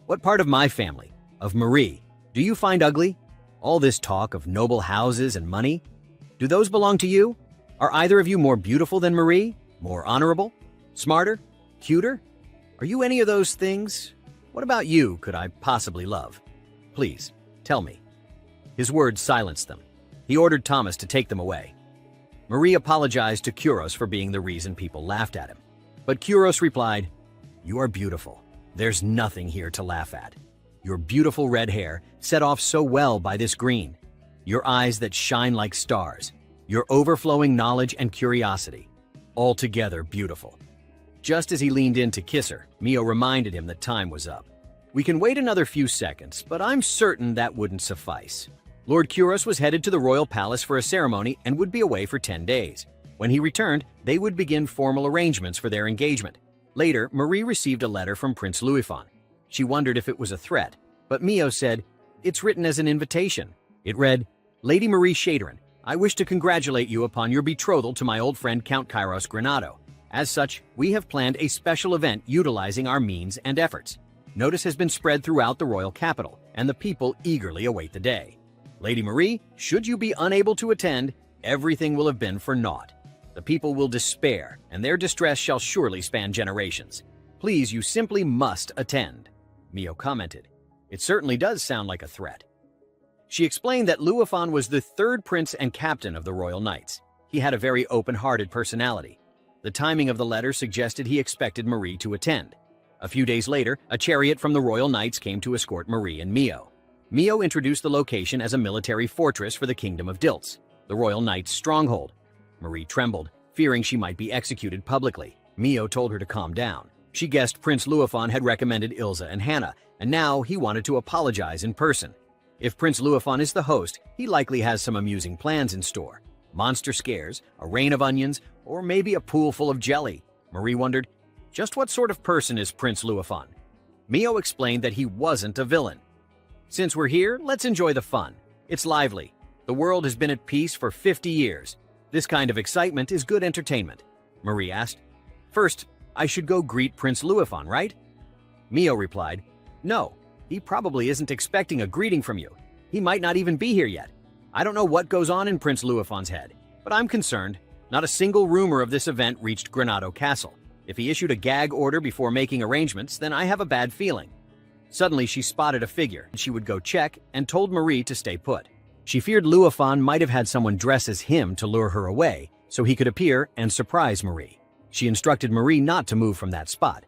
"What part of my family, of Marie, do you find ugly? All this talk of noble houses and money, do those belong to you? Are either of you more beautiful than Marie? More honorable? Smarter? Cuter? Are you any of those things? What about you could I possibly love? Please, tell me." His words silenced them. He ordered Thomas to take them away. Marie apologized to Kyuros for being the reason people laughed at him. But Kyuros replied, "You are beautiful. There's nothing here to laugh at." Your beautiful red hair, set off so well by this green. Your eyes that shine like stars. Your overflowing knowledge and curiosity. Altogether beautiful. Just as he leaned in to kiss her, Mio reminded him that time was up. We can wait another few seconds, but I'm certain that wouldn't suffice. Lord Kuros was headed to the royal palace for a ceremony and would be away for 10 days. When he returned, they would begin formal arrangements for their engagement. Later, Marie received a letter from Prince Louisfon. She wondered if it was a threat, but Mio said, "It's written as an invitation." It read, "Lady Marie Shaderin, I wish to congratulate you upon your betrothal to my old friend Count Kairos Granado. As such, we have planned a special event utilizing our means and efforts. Notice has been spread throughout the royal capital, and the people eagerly await the day. Lady Marie, should you be unable to attend, everything will have been for naught. The people will despair, and their distress shall surely span generations. Please, you simply must attend." Mio commented, "It certainly does sound like a threat." She explained that Louisfon was the third prince and captain of the Royal Knights. He had a very open-hearted personality. The timing of the letter suggested he expected Marie to attend. A few days later, a chariot from the Royal Knights came to escort Marie and Mio. Mio introduced the location as a military fortress for the Kingdom of Diltz, the Royal Knights' stronghold. Marie trembled, fearing she might be executed publicly. Mio told her to calm down. She guessed Prince Louisfon had recommended Ilza and Hannah, and now he wanted to apologize in person. If Prince Louisfon is the host, he likely has some amusing plans in store. Monster scares, a rain of onions, or maybe a pool full of jelly. Marie wondered, just what sort of person is Prince Louisfon? Mio explained that he wasn't a villain. "Since we're here, let's enjoy the fun. It's lively. The world has been at peace for 50 years. This kind of excitement is good entertainment," Marie asked. "First, I should go greet Prince Louisfon, right?" Mio replied, "No, he probably isn't expecting a greeting from you. He might not even be here yet. I don't know what goes on in Prince Louisfon's head, but I'm concerned. Not a single rumor of this event reached Granado Castle. If he issued a gag order before making arrangements, then I have a bad feeling." Suddenly, she spotted a figure. She would go check and told Marie to stay put. She feared Louisfon might have had someone dress as him to lure her away, so he could appear and surprise Marie. She instructed Marie not to move from that spot.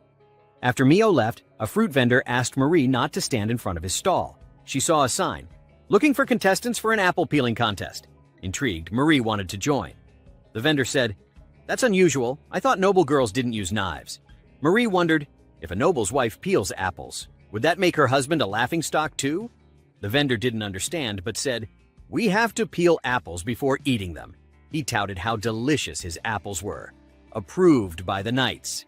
After Mio left, a fruit vendor asked Marie not to stand in front of his stall. She saw a sign, "Looking for contestants for an apple peeling contest." Intrigued, Marie wanted to join. The vendor said, "That's unusual. I thought noble girls didn't use knives." Marie wondered, if a noble's wife peels apples, would that make her husband a laughingstock too? The vendor didn't understand, but said, "We have to peel apples before eating them." He touted how delicious his apples were. Approved by the knights.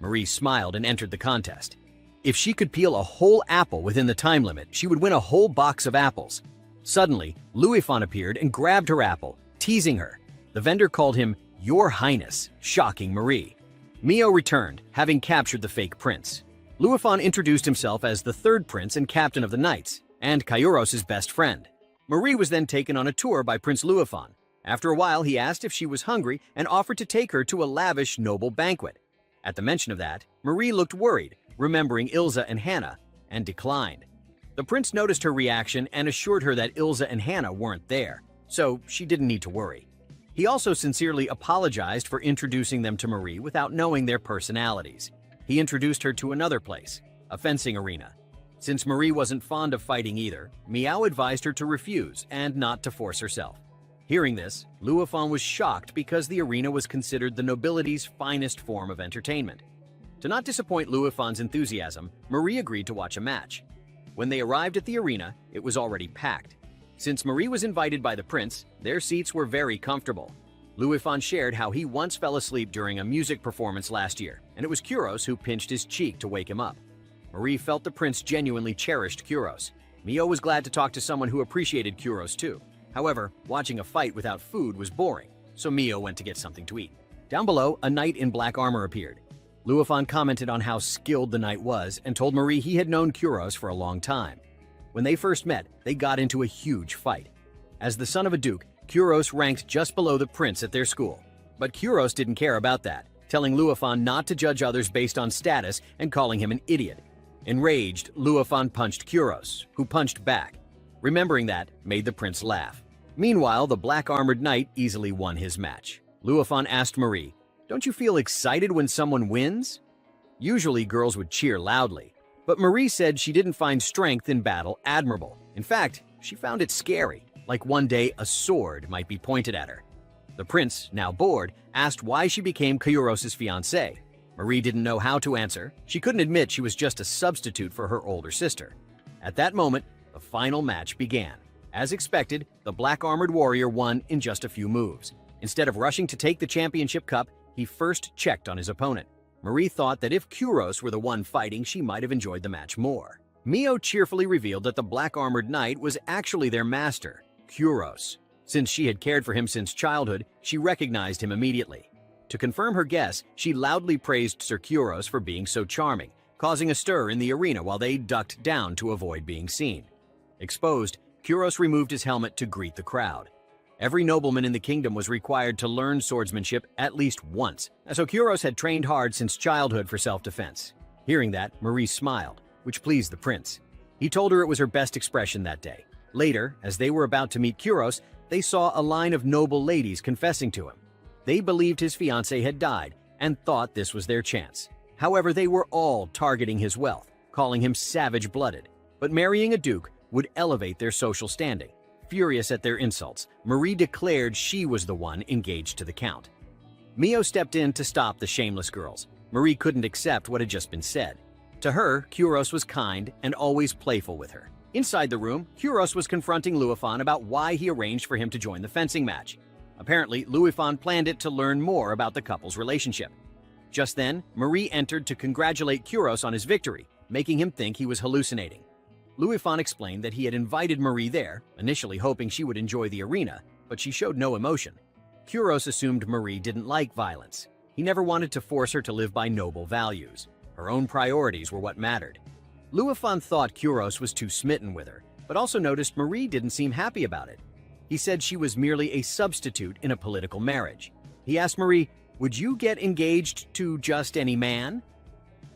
Marie smiled and entered the contest. If she could peel a whole apple within the time limit, she would win a whole box of apples. Suddenly, Louisfon appeared and grabbed her apple, teasing her. The vendor called him "Your Highness," shocking Marie. Mio returned, having captured the fake prince. Louisfon introduced himself as the third prince and captain of the knights, and Kairos' best friend. Marie was then taken on a tour by Prince Louisfon. After a while, he asked if she was hungry and offered to take her to a lavish noble banquet. At the mention of that, Marie looked worried, remembering Ilza and Hannah, and declined. The prince noticed her reaction and assured her that Ilza and Hannah weren't there, so she didn't need to worry. He also sincerely apologized for introducing them to Marie without knowing their personalities. He introduced her to another place, a fencing arena. Since Marie wasn't fond of fighting either, Miao advised her to refuse and not to force herself. Hearing this, Louisfon was shocked because the arena was considered the nobility's finest form of entertainment. To not disappoint Louisfon's enthusiasm, Marie agreed to watch a match. When they arrived at the arena, it was already packed. Since Marie was invited by the prince, their seats were very comfortable. Louisfon shared how he once fell asleep during a music performance last year, and it was Kuros who pinched his cheek to wake him up. Marie felt the prince genuinely cherished Kuros. Mio was glad to talk to someone who appreciated Kuros too. However, watching a fight without food was boring, so Mio went to get something to eat. Down below, a knight in black armor appeared. Louisfon commented on how skilled the knight was and told Marie he had known Kuros for a long time. When they first met, they got into a huge fight. As the son of a duke, Kuros ranked just below the prince at their school. But Kuros didn't care about that, telling Louisfon not to judge others based on status and calling him an idiot. Enraged, Louisfon punched Kuros, who punched back. Remembering that made the prince laugh. Meanwhile, the black-armored knight easily won his match. Louisfon asked Marie, "Don't you feel excited when someone wins?" Usually, girls would cheer loudly, But Marie said she didn't find strength in battle admirable. In fact, she found it scary, like one day a sword might be pointed at her. The prince, now bored, asked why she became Kyros' fiancée. Marie didn't know how to answer. She couldn't admit she was just a substitute for her older sister. At that moment, the final match began. As expected, the black-armored warrior won in just a few moves. Instead of rushing to take the championship cup, he first checked on his opponent. Marie thought that if Kyros were the one fighting, she might have enjoyed the match more. Mio cheerfully revealed that the black-armored knight was actually their master, Kyros. Since she had cared for him since childhood, she recognized him immediately. To confirm her guess, she loudly praised Sir Kyros for being so charming, causing a stir in the arena while they ducked down to avoid being seen. Exposed, Kyros removed his helmet to greet the crowd. Every nobleman in the kingdom was required to learn swordsmanship at least once, so Kyros had trained hard since childhood for self-defense. Hearing that, Marie smiled, which pleased the prince. He told her it was her best expression that day. Later, as they were about to meet Kyros, they saw a line of noble ladies confessing to him. They believed his fiancée had died and thought this was their chance. However, they were all targeting his wealth, calling him savage-blooded. But marrying a duke would elevate their social standing. Furious at their insults, Marie declared she was the one engaged to the count. Mio stepped in to stop the shameless girls. Marie couldn't accept what had just been said. To her, Kyros was kind and always playful with her. Inside the room, Kyros was confronting Louis-Phane about why he arranged for him to join the fencing match. Apparently, Louis-Phane planned it to learn more about the couple's relationship. Just then, Marie entered to congratulate Kyros on his victory, making him think he was hallucinating. Louis-Phane explained that he had invited Marie there, initially hoping she would enjoy the arena, but she showed no emotion. Kyros assumed Marie didn't like violence. He never wanted to force her to live by noble values. Her own priorities were what mattered. Louis-Phane thought Kyros was too smitten with her, but also noticed Marie didn't seem happy about it. He said she was merely a substitute in a political marriage. He asked Marie, "Would you get engaged to just any man?"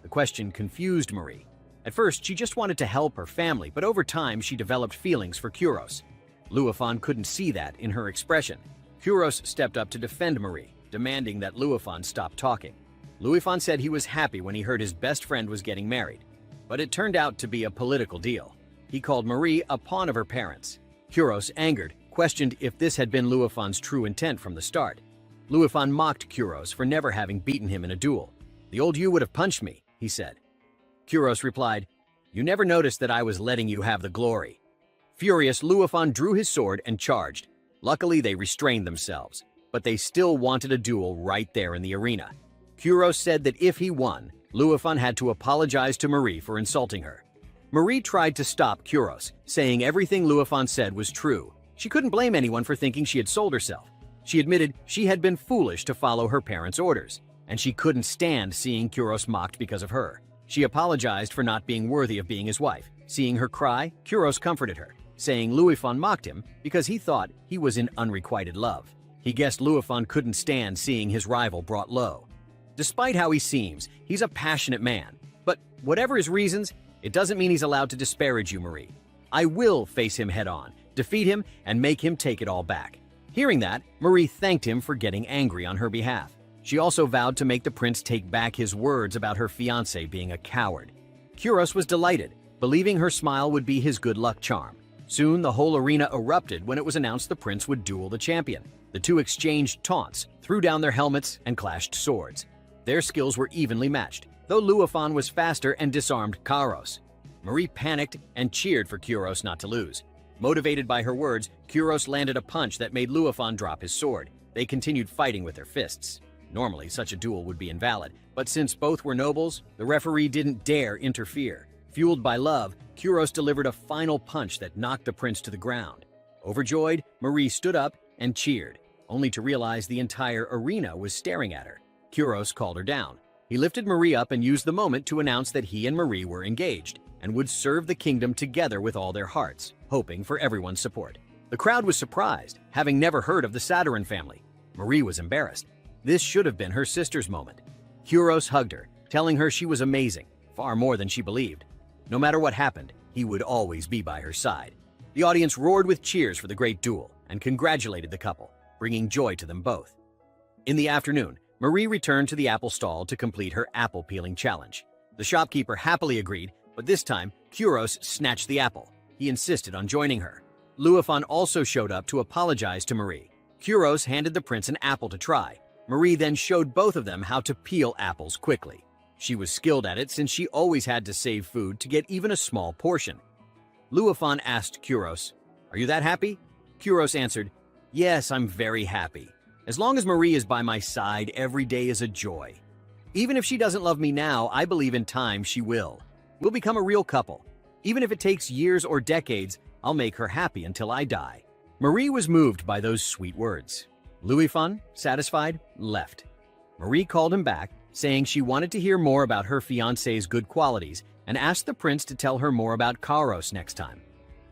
The question confused Marie. At first, she just wanted to help her family, but over time, she developed feelings for Kyros. Louis-Phane couldn't see that in her expression. Kyros stepped up to defend Marie, demanding that Louis-Phane stop talking. Louis-Phane said he was happy when he heard his best friend was getting married, but it turned out to be a political deal. He called Marie a pawn of her parents. Kyros, angered, questioned if this had been Louis-Phane's true intent from the start. Louis-Phane mocked Kyros for never having beaten him in a duel. "The old you would have punched me," he said. Kyros replied, "You never noticed that I was letting you have the glory." Furious, Louis-Phane drew his sword and charged. Luckily, they restrained themselves, but they still wanted a duel right there in the arena. Kyros said that if he won, Louis-Phane had to apologize to Marie for insulting her. Marie tried to stop Kyros, saying everything Louis-Phane said was true. She couldn't blame anyone for thinking she had sold herself. She admitted she had been foolish to follow her parents' orders, and she couldn't stand seeing Kyros mocked because of her. She apologized for not being worthy of being his wife. Seeing her cry, Kyros comforted her, saying Louis-Phane mocked him because he thought he was in unrequited love. He guessed Louis-Phane couldn't stand seeing his rival brought low. Despite how he seems, he's a passionate man. But whatever his reasons, it doesn't mean he's allowed to disparage you, Marie. I will face him head-on, defeat him, and make him take it all back. Hearing that, Marie thanked him for getting angry on her behalf. She also vowed to make the prince take back his words about her fiancé being a coward. Kyros was delighted, believing her smile would be his good luck charm. Soon, the whole arena erupted when it was announced the prince would duel the champion. The two exchanged taunts, threw down their helmets, and clashed swords. Their skills were evenly matched, though Louis-Phane was faster and disarmed Kyros. Marie panicked and cheered for Kyros not to lose. Motivated by her words, Kyros landed a punch that made Louis-Phane drop his sword. They continued fighting with their fists. Normally, such a duel would be invalid, but since both were nobles, the referee didn't dare interfere. Fueled by love, Kyros delivered a final punch that knocked the prince to the ground. Overjoyed, Marie stood up and cheered, only to realize the entire arena was staring at her. Kyros called her down. He lifted Marie up and used the moment to announce that he and Marie were engaged and would serve the kingdom together with all their hearts, hoping for everyone's support. The crowd was surprised, having never heard of the Saturn family. Marie was embarrassed. This should have been her sister's moment. Kyros hugged her, telling her she was amazing, far more than she believed. No matter what happened, he would always be by her side. The audience roared with cheers for the great duel and congratulated the couple, bringing joy to them both. In the afternoon, Marie returned to the apple stall to complete her apple peeling challenge. The shopkeeper happily agreed, But this time, Kuros snatched the apple. He insisted on joining her. Luifan also showed up to apologize to Marie. Kuros handed the prince an apple to try. Marie then showed both of them how to peel apples quickly. She was skilled at it since she always had to save food to get even a small portion. Luifan asked Kuros, "Are you that happy?" Kuros answered, "Yes, I'm very happy. As long as Marie is by my side, every day is a joy. Even if she doesn't love me now, I believe in time she will. We'll become a real couple. Even if it takes years or decades, I'll make her happy until I die." Marie was moved by those sweet words. Luifan, satisfied, left. Marie called him back, saying she wanted to hear more about her fiancé's good qualities and asked the prince to tell her more about Kuros next time.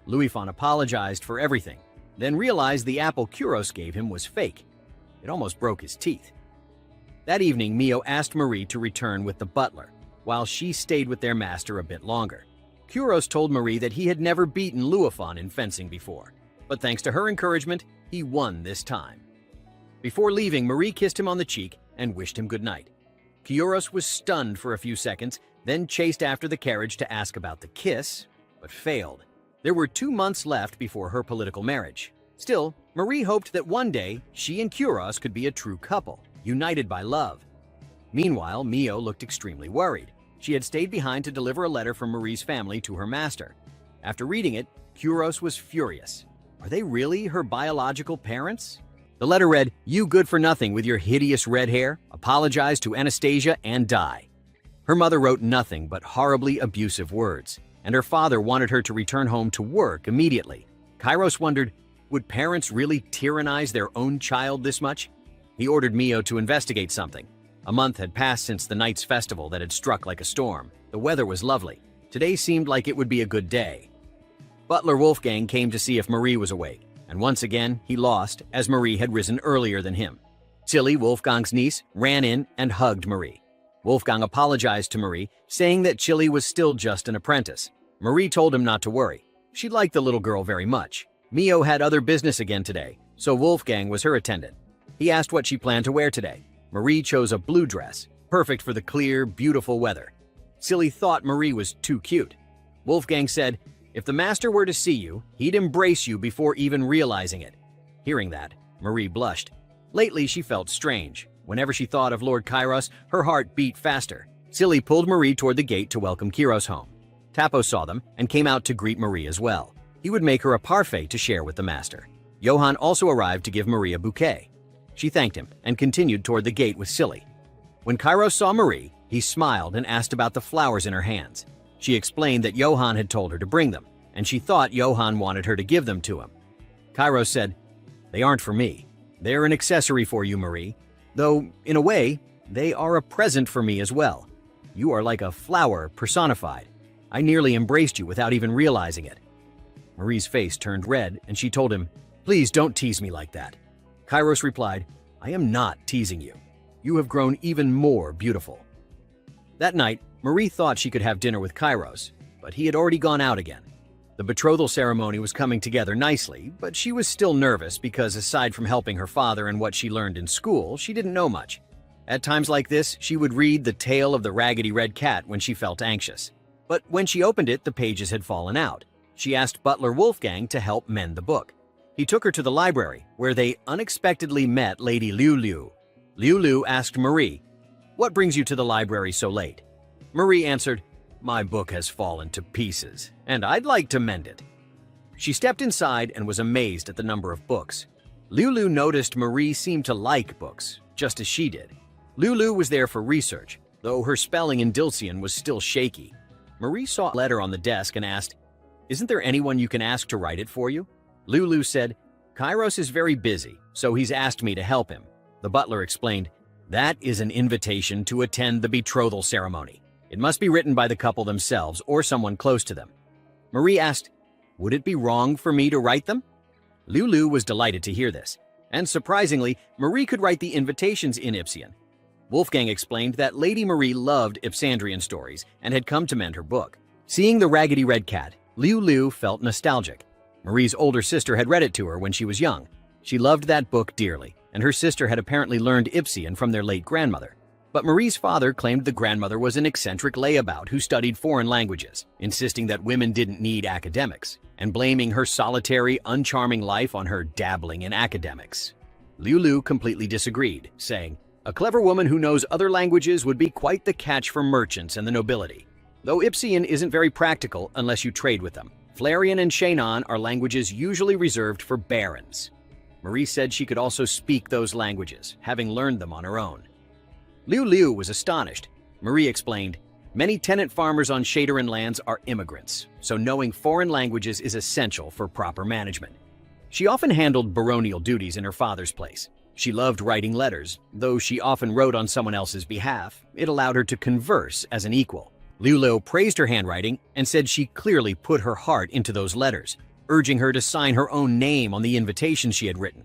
Luifan apologized for everything, then realized the apple Kuros gave him was fake. It almost broke his teeth. That evening, Mio asked Marie to return with the butler, while she stayed with their master a bit longer. Kuros told Marie that he had never beaten Luifan in fencing before, but thanks to her encouragement, he won this time. Before leaving, Marie kissed him on the cheek and wished him good night. Kuros was stunned for a few seconds, then chased after the carriage to ask about the kiss, but failed. There were 2 months left before her political marriage. Still, Marie hoped that one day she and Kuros could be a true couple, united by love. Meanwhile, Mio looked extremely worried. She had stayed behind to deliver a letter from Marie's family to her master. After reading it, Kuros was furious. Are they really her biological parents? The letter read, "You good for nothing with your hideous red hair, apologize to Anastasia and die." Her mother wrote nothing but horribly abusive words, and her father wanted her to return home to work immediately. Kuros wondered, would parents really tyrannize their own child this much? He ordered Mio to investigate something. A month had passed since the night's festival that had struck like a storm. The weather was lovely. Today seemed like it would be a good day. Butler Wolfgang came to see if Marie was awake, and once again he lost as Marie had risen earlier than him. Tilly, Wolfgang's niece, ran in and hugged Marie. Wolfgang apologized to Marie, saying that Chili was still just an apprentice. Marie told him not to worry. She liked the little girl very much. Mio had other business again today, so Wolfgang was her attendant. He asked what she planned to wear today. Marie chose a blue dress, perfect for the clear, beautiful weather. Silly thought Marie was too cute. Wolfgang said, if the master were to see you, he'd embrace you before even realizing it. Hearing that, Marie blushed. Lately, she felt strange. Whenever she thought of Lord Kuros, her heart beat faster. Silly pulled Marie toward the gate to welcome Kuros home. Tapo saw them and came out to greet Marie as well. He would make her a parfait to share with the master. Johann also arrived to give Marie a bouquet. She thanked him and continued toward the gate with Silly. When Kuros saw Marie, he smiled and asked about the flowers in her hands. She explained that Johann had told her to bring them, and she thought Johann wanted her to give them to him. Kuros said, "They aren't for me. They're an accessory for you, Marie. Though, in a way, they are a present for me as well. You are like a flower personified. I nearly embraced you without even realizing it." Marie's face turned red, and she told him, "Please don't tease me like that." Kuros replied, "I am not teasing you. You have grown even more beautiful." That night, Marie thought she could have dinner with Kuros, but he had already gone out again. The betrothal ceremony was coming together nicely, but she was still nervous because aside from helping her father and what she learned in school, she didn't know much. At times like this, she would read The Tale of the Raggedy Red Cat when she felt anxious. But when she opened it, the pages had fallen out. She asked Butler Wolfgang to help mend the book. He took her to the library, where they unexpectedly met Lady Liu Liu. Liu Liu asked Marie, "What brings you to the library so late?" Marie answered, "My book has fallen to pieces, and I'd like to mend it." She stepped inside and was amazed at the number of books. Liu Liu noticed Marie seemed to like books, just as she did. Liu Liu was there for research, though her spelling in Dilcian was still shaky. Marie saw a letter on the desk and asked, "Isn't there anyone you can ask to write it for you?" Liu Liu said, "Kuros is very busy, so he's asked me to help him." The butler explained, "That is an invitation to attend the betrothal ceremony. It must be written by the couple themselves or someone close to them." Marie asked, "Would it be wrong for me to write them?" Liu Liu was delighted to hear this, and surprisingly, Marie could write the invitations in Ipsian. Wolfgang explained that Lady Marie loved Ipsandrian stories and had come to mend her book. Seeing the Raggedy Red Cat, Liu Liu felt nostalgic. Marie's older sister had read it to her when she was young. She loved that book dearly, and her sister had apparently learned Ipsian from their late grandmother. But Marie's father claimed the grandmother was an eccentric layabout who studied foreign languages, insisting that women didn't need academics, and blaming her solitary, uncharming life on her dabbling in academics. Liu Lu completely disagreed, saying, "A clever woman who knows other languages would be quite the catch for merchants and the nobility. Though Ipsian isn't very practical unless you trade with them. Flarian and Shannon are languages usually reserved for barons." Marie said she could also speak those languages, having learned them on her own. Liu Liu was astonished. Marie explained, "Many tenant farmers on Shadarin lands are immigrants, so knowing foreign languages is essential for proper management." She often handled baronial duties in her father's place. She loved writing letters, though she often wrote on someone else's behalf. It allowed her to converse as an equal. Liu Liu praised her handwriting and said she clearly put her heart into those letters, urging her to sign her own name on the invitation she had written.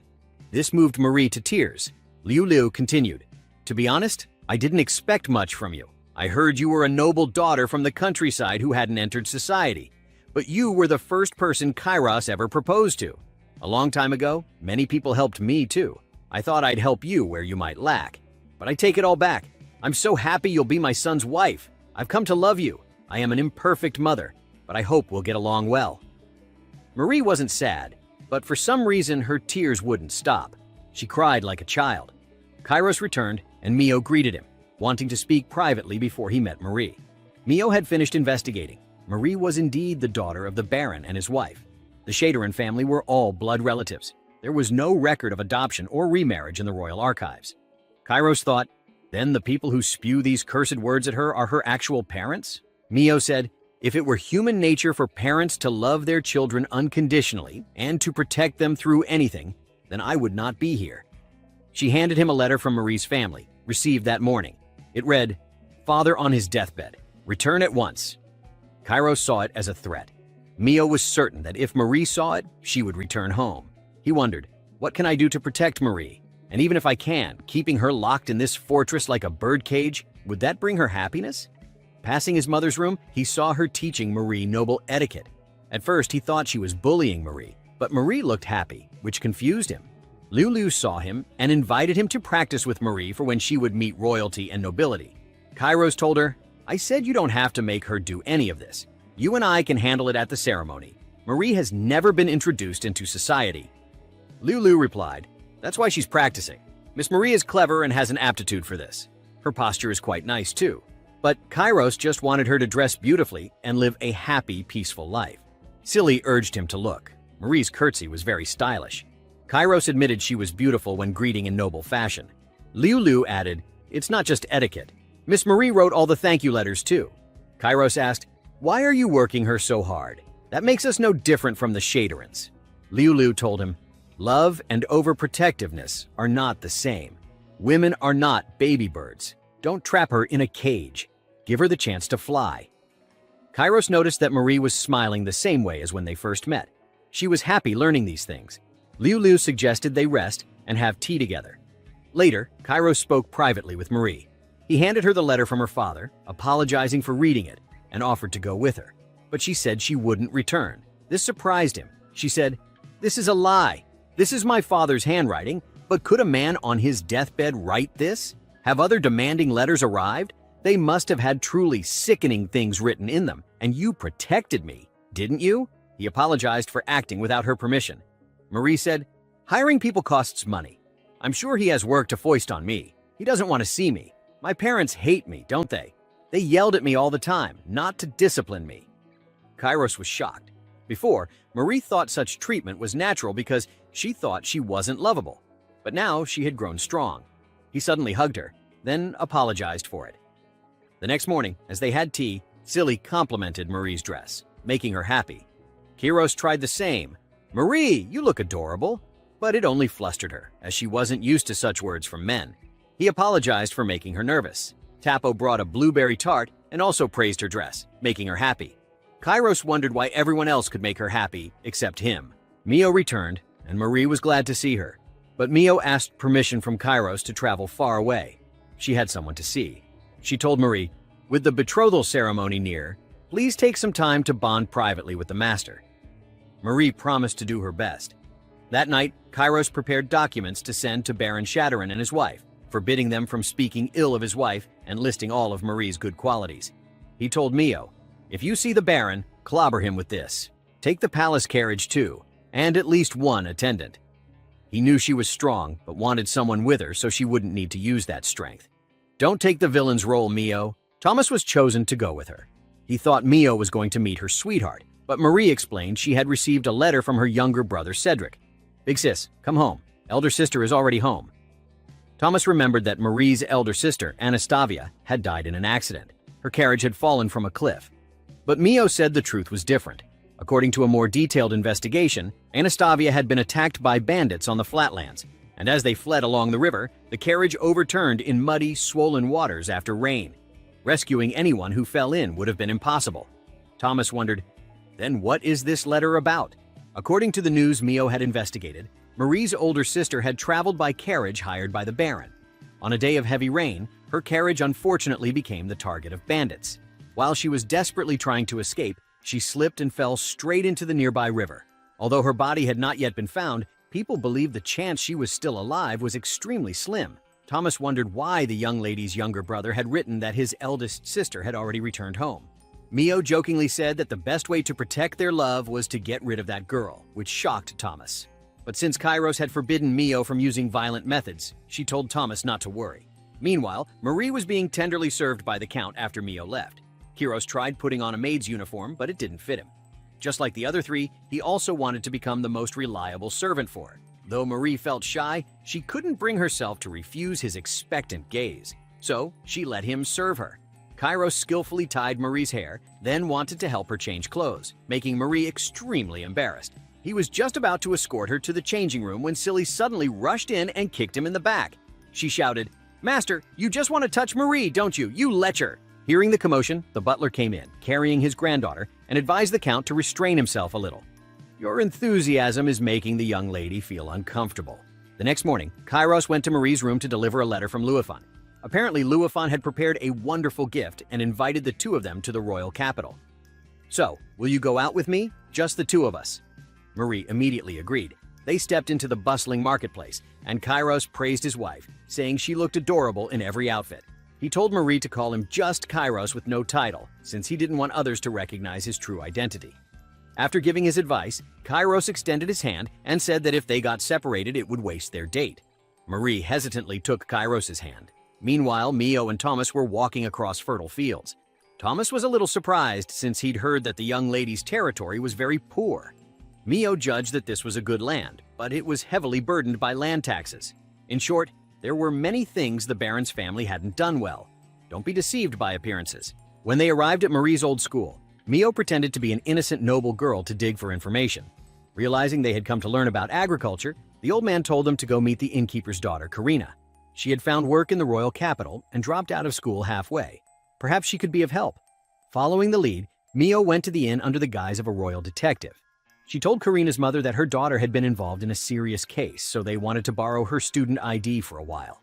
This moved Marie to tears. Liu Liu continued, "To be honest, I didn't expect much from you. I heard you were a noble daughter from the countryside who hadn't entered society. But you were the first person Kairos ever proposed to. A long time ago, many people helped me too. I thought I'd help you where you might lack. But I take it all back. I'm so happy you'll be my son's wife. I've come to love you. I am an imperfect mother, but I hope we'll get along well." Marie wasn't sad, but for some reason her tears wouldn't stop. She cried like a child. Kairos returned, and Mio greeted him, wanting to speak privately before he met Marie. Mio had finished investigating. Marie was indeed the daughter of the Baron and his wife. The Shadarin family were all blood relatives. There was no record of adoption or remarriage in the royal archives. Kairos thought, then the people who spew these cursed words at her are her actual parents? Mio said, "If it were human nature for parents to love their children unconditionally and to protect them through anything, then I would not be here." She handed him a letter from Marie's family, received that morning. It read, "Father on his deathbed. Return at once." Kairos saw it as a threat. Mio was certain that if Marie saw it, she would return home. He wondered, what can I do to protect Marie? And even if I can, keeping her locked in this fortress like a birdcage, would that bring her happiness? Passing his mother's room, he saw her teaching Marie noble etiquette. At first, he thought she was bullying Marie, but Marie looked happy, which confused him. Liu Liu saw him and invited him to practice with Marie for when she would meet royalty and nobility. Kairos told her, "I said you don't have to make her do any of this. You and I can handle it at the ceremony. Marie has never been introduced into society." Liu Liu replied, "That's why she's practicing. Miss Marie is clever and has an aptitude for this. Her posture is quite nice too. But Kairos just wanted her to dress beautifully and live a happy, peaceful life." Silly urged him to look. Marie's curtsy was very stylish. Kairos admitted she was beautiful when greeting in noble fashion. Liu Liu added, "It's not just etiquette. Miss Marie wrote all the thank you letters too." Kairos asked, "Why are you working her so hard? That makes us no different from the Shadarins." Liu Liu told him, "Love and overprotectiveness are not the same. Women are not baby birds. Don't trap her in a cage. Give her the chance to fly." Kairos noticed that Marie was smiling the same way as when they first met. She was happy learning these things. Liu Liu suggested they rest and have tea together. Later, Kairos spoke privately with Marie. He handed her the letter from her father, apologizing for reading it, and offered to go with her. But she said she wouldn't return. This surprised him. She said, "This is a lie. This is my father's handwriting, but could a man on his deathbed write this? Have other demanding letters arrived? They must have had truly sickening things written in them, and you protected me, didn't you?" He apologized for acting without her permission. Marie said, "Hiring people costs money. I'm sure he has work to foist on me. He doesn't want to see me. My parents hate me, don't they? They yelled at me all the time, not to discipline me." Kairos was shocked. Before, Marie thought such treatment was natural because she thought she wasn't lovable. But now she had grown strong. He suddenly hugged her, then apologized for it. The next morning, as they had tea, Silly complimented Marie's dress, making her happy. Kairos tried the same. "Marie, you look adorable." But it only flustered her, as she wasn't used to such words from men. He apologized for making her nervous. Tapo brought a blueberry tart and also praised her dress, making her happy. Kairos wondered why everyone else could make her happy except him. Mio returned, and Marie was glad to see her. But Mio asked permission from Kairos to travel far away. She had someone to see. She told Marie, "With the betrothal ceremony near, please take some time to bond privately with the master." Marie promised to do her best. That night, Kairos prepared documents to send to Baron Shadarin and his wife. forbidding them from speaking ill of his wife and listing all of Marie's good qualities. He told Mio, "If you see the Baron, clobber him with this. Take the palace carriage too, and at least one attendant." He knew she was strong, but wanted someone with her so she wouldn't need to use that strength. "Don't take the villain's role, Mio." Thomas was chosen to go with her. He thought Mio was going to meet her sweetheart, but Marie explained she had received a letter from her younger brother Cedric. "Big sis, come home. Elder sister is already home." Thomas remembered that Marie's elder sister, Anastasia, had died in an accident. Her carriage had fallen from a cliff. But Mio said the truth was different. According to a more detailed investigation, Anastasia had been attacked by bandits on the flatlands, and as they fled along the river, the carriage overturned in muddy, swollen waters after rain. Rescuing anyone who fell in would have been impossible. Thomas wondered, then what is this letter about? According to the news Mio had investigated, Marie's older sister had traveled by carriage hired by the Baron. On a day of heavy rain, her carriage unfortunately became the target of bandits. While she was desperately trying to escape, she slipped and fell straight into the nearby river. Although her body had not yet been found, people believed the chance she was still alive was extremely slim. Thomas wondered why the young lady's younger brother had written that his eldest sister had already returned home. Mio jokingly said that the best way to protect their love was to get rid of that girl, which shocked Thomas. But since Kairos had forbidden Mio from using violent methods, she told Thomas not to worry. Meanwhile, Marie was being tenderly served by the Count after Mio left. Kyros tried putting on a maid's uniform, but it didn't fit him. Just like the other three, he also wanted to become the most reliable servant for her. Though Marie felt shy, she couldn't bring herself to refuse his expectant gaze. So she let him serve her. Kairos skillfully tied Marie's hair, then wanted to help her change clothes, making Marie extremely embarrassed. He was just about to escort her to the changing room when Silly suddenly rushed in and kicked him in the back. She shouted, "Master, you just want to touch Marie, don't you? You lecher!" Hearing the commotion, the butler came in, carrying his granddaughter, and advised the Count to restrain himself a little. "Your enthusiasm is making the young lady feel uncomfortable." The next morning, Kairos went to Marie's room to deliver a letter from Luifan. Apparently, Luifan had prepared a wonderful gift and invited the two of them to the royal capital. "So, will you go out with me? Just the two of us." Marie immediately agreed. They stepped into the bustling marketplace, and Kairos praised his wife, saying she looked adorable in every outfit. He told Marie to call him just Kairos with no title, since he didn't want others to recognize his true identity. After giving his advice, Kairos extended his hand and said that if they got separated, it would waste their date. Marie hesitantly took Kairos's hand. Meanwhile, Mio and Thomas were walking across fertile fields. Thomas was a little surprised since he'd heard that the young lady's territory was very poor. Mio judged that this was a good land, but it was heavily burdened by land taxes. In short, there were many things the Baron's family hadn't done well. Don't be deceived by appearances. When they arrived at Marie's old school, Mio pretended to be an innocent noble girl to dig for information. Realizing they had come to learn about agriculture, the old man told them to go meet the innkeeper's daughter, Karina. She had found work in the royal capital and dropped out of school halfway. Perhaps she could be of help. Following the lead, Mio went to the inn under the guise of a royal detective. She told Karina's mother that her daughter had been involved in a serious case, so they wanted to borrow her student ID for a while.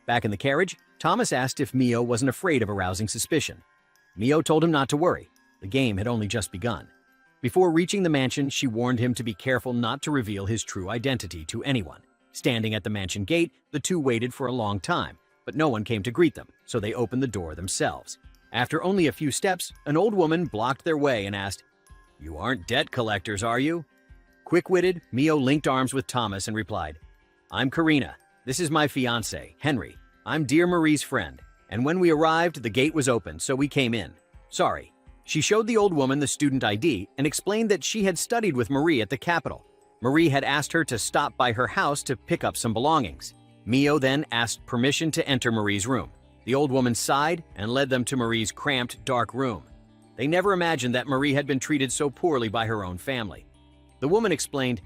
Back in the carriage, Thomas asked if Mio wasn't afraid of arousing suspicion. Mio told him not to worry. The game had only just begun. Before reaching the mansion, she warned him to be careful not to reveal his true identity to anyone. Standing at the mansion gate, the two waited for a long time, but no one came to greet them, so they opened the door themselves. After only a few steps, an old woman blocked their way and asked, "You aren't debt collectors, are you?" Quick-witted, Mio linked arms with Thomas and replied, "I'm Karina. This is my fiancé, Henry. I'm dear Marie's friend, and when we arrived, the gate was open, so we came in. Sorry." She showed the old woman the student ID and explained that she had studied with Marie at the capital. Marie had asked her to stop by her house to pick up some belongings. Mio then asked permission to enter Marie's room. The old woman sighed and led them to Marie's cramped, dark room. They never imagined that Marie had been treated so poorly by her own family. The woman explained,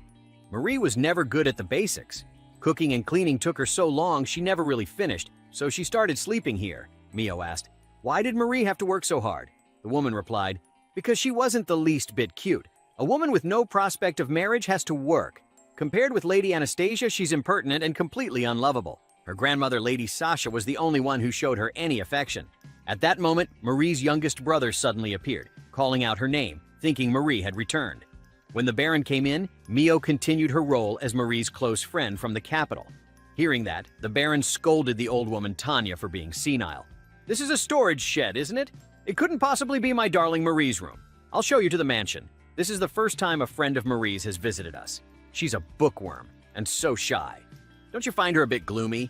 "Marie was never good at the basics. Cooking and cleaning took her so long she never really finished, so she started sleeping here." Mio asked, "Why did Marie have to work so hard?" The woman replied, "Because she wasn't the least bit cute. A woman with no prospect of marriage has to work. Compared with Lady Anastasia, she's impertinent and completely unlovable. Her grandmother, Lady Sasha, was the only one who showed her any affection." At that moment, Marie's youngest brother suddenly appeared, calling out her name, thinking Marie had returned. When the Baron came in, Mio continued her role as Marie's close friend from the capital. Hearing that, the Baron scolded the old woman Tanya for being senile. "This is a storage shed, isn't it? It couldn't possibly be my darling Marie's room. I'll show you to the mansion. This is the first time a friend of Marie's has visited us. She's a bookworm, and so shy. Don't you find her a bit gloomy?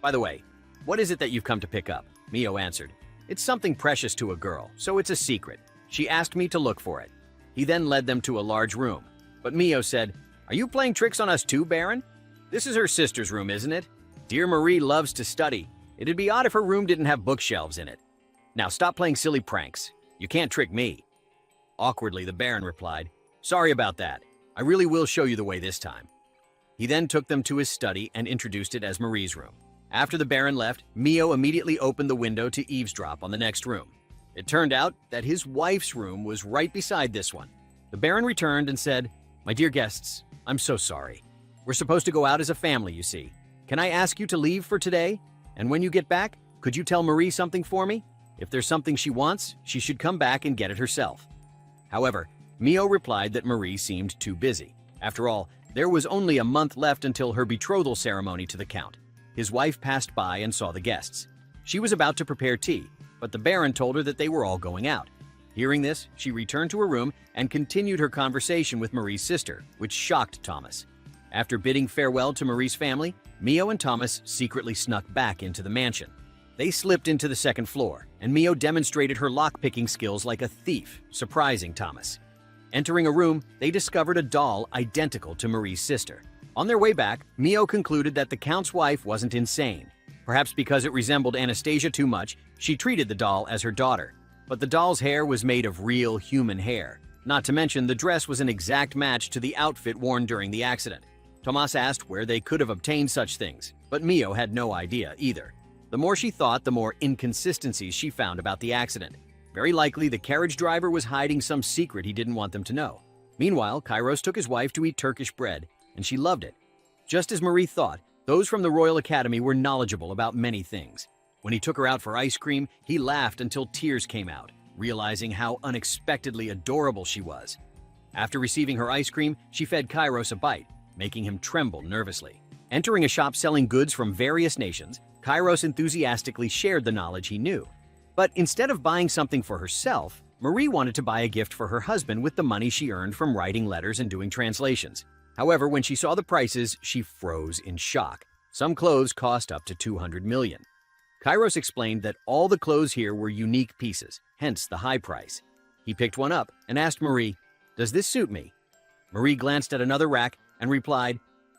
By the way, what is it that you've come to pick up?" Mio answered. "It's something precious to a girl, so it's a secret. She asked me to look for it." He then led them to a large room. But Mio said, "Are you playing tricks on us too, Baron? This is her sister's room, isn't it? Dear Marie loves to study. It'd be odd if her room didn't have bookshelves in it. Now stop playing silly pranks. You can't trick me." Awkwardly, the Baron replied, "Sorry about that. I really will show you the way this time." He then took them to his study and introduced it as Marie's room. After the Baron left, Mio immediately opened the window to eavesdrop on the next room. It turned out that his wife's room was right beside this one. The Baron returned and said, "My dear guests, I'm so sorry. We're supposed to go out as a family, you see. Can I ask you to leave for today? And when you get back, could you tell Marie something for me? If there's something she wants, she should come back and get it herself." However, Mio replied that Marie seemed too busy. After all, there was only a month left until her betrothal ceremony to the Count. His wife passed by and saw the guests. She was about to prepare tea, but the Baron told her that they were all going out. Hearing this, she returned to her room and continued her conversation with Marie's sister, which shocked Thomas. After bidding farewell to Marie's family, Mio and Thomas secretly snuck back into the mansion. They slipped into the second floor, and Mio demonstrated her lock-picking skills like a thief, surprising Thomas. Entering a room, they discovered a doll identical to Marie's sister. On their way back, Mio concluded that the Count's wife wasn't insane. Perhaps because it resembled Anastasia too much, she treated the doll as her daughter. But the doll's hair was made of real human hair. Not to mention, the dress was an exact match to the outfit worn during the accident. Thomas asked where they could have obtained such things, but Mio had no idea either. The more she thought, the more inconsistencies she found about the accident. Very likely, the carriage driver was hiding some secret he didn't want them to know. Meanwhile, Kairos took his wife to eat Turkish bread, and she loved it. Just as Marie thought, those from the Royal Academy were knowledgeable about many things. When he took her out for ice cream, he laughed until tears came out, realizing how unexpectedly adorable she was. After receiving her ice cream, she fed Kairos a bite, making him tremble nervously. Entering a shop selling goods from various nations, Kairos enthusiastically shared the knowledge he knew. But instead of buying something for herself, Marie wanted to buy a gift for her husband with the money she earned from writing letters and doing translations. However, when she saw the prices, she froze in shock. Some clothes cost up to 200 million. Kairos explained that all the clothes here were unique pieces, hence the high price. He picked one up and asked Marie, "Does this suit me?" Marie glanced at another rack and replied,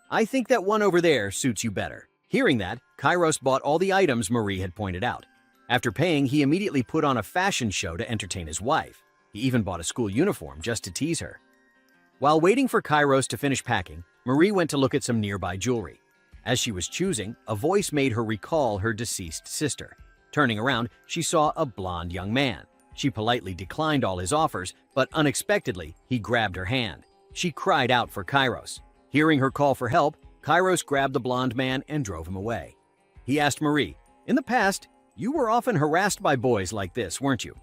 "I think that one over there suits you better." Hearing that, Kairos bought all the items Marie had pointed out. After paying, he immediately put on a fashion show to entertain his wife. He even bought a school uniform just to tease her. While waiting for Kairos to finish packing, Marie went to look at some nearby jewelry. As she was choosing, a voice made her recall her deceased sister. Turning around, she saw a blonde young man. She politely declined all his offers, but unexpectedly, he grabbed her hand. She cried out for Kairos. Hearing her call for help, Kairos grabbed the blonde man and drove him away. He asked Marie, "In the past, you were often harassed by boys like this, weren't you?"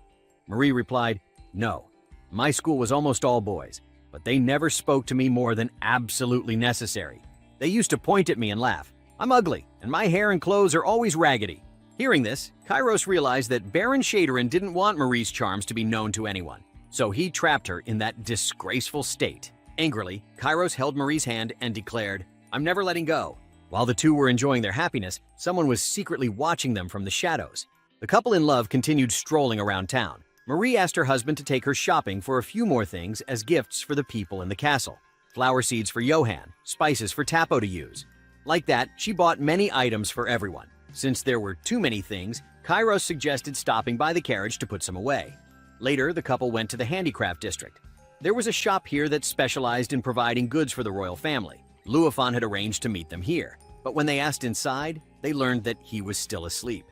Marie replied, "No. My school was almost all boys, but they never spoke to me more than absolutely necessary. They used to point at me and laugh. I'm ugly, and my hair and clothes are always raggedy." Hearing this, Kairos realized that Baron Shaderin didn't want Marie's charms to be known to anyone, so he trapped her in that disgraceful state. Angrily, Kairos held Marie's hand and declared, "I'm never letting go." While the two were enjoying their happiness, someone was secretly watching them from the shadows. The couple in love continued strolling around town. Marie asked her husband to take her shopping for a few more things as gifts for the people in the castle. Flower seeds for Johann, spices for Tapo to use. Like that, she bought many items for everyone. Since there were too many things, Kairos suggested stopping by the carriage to put some away. Later, the couple went to the handicraft district. There was a shop here that specialized in providing goods for the royal family. Luofan had arranged to meet them here, but when they asked inside, they learned that he was still asleep.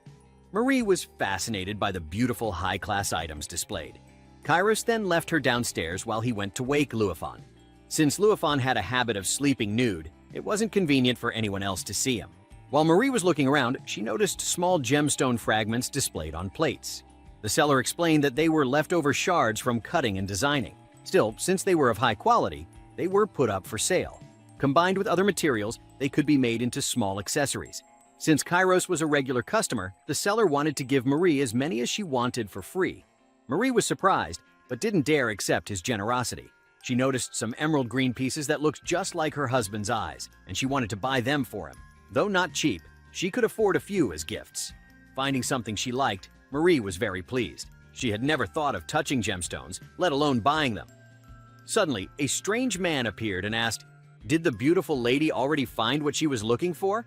Marie was fascinated by the beautiful high-class items displayed. Kairos then left her downstairs while he went to wake Luofan. Since Luofan had a habit of sleeping nude, it wasn't convenient for anyone else to see him. While Marie was looking around, she noticed small gemstone fragments displayed on plates. The seller explained that they were leftover shards from cutting and designing. Still, since they were of high quality, they were put up for sale. Combined with other materials, they could be made into small accessories. Since Kairos was a regular customer, the seller wanted to give Marie as many as she wanted for free. Marie was surprised, but didn't dare accept his generosity. She noticed some emerald green pieces that looked just like her husband's eyes, and she wanted to buy them for him. Though not cheap, she could afford a few as gifts. Finding something she liked, Marie was very pleased. She had never thought of touching gemstones, let alone buying them. Suddenly, a strange man appeared and asked, "Did the beautiful lady already find what she was looking for?"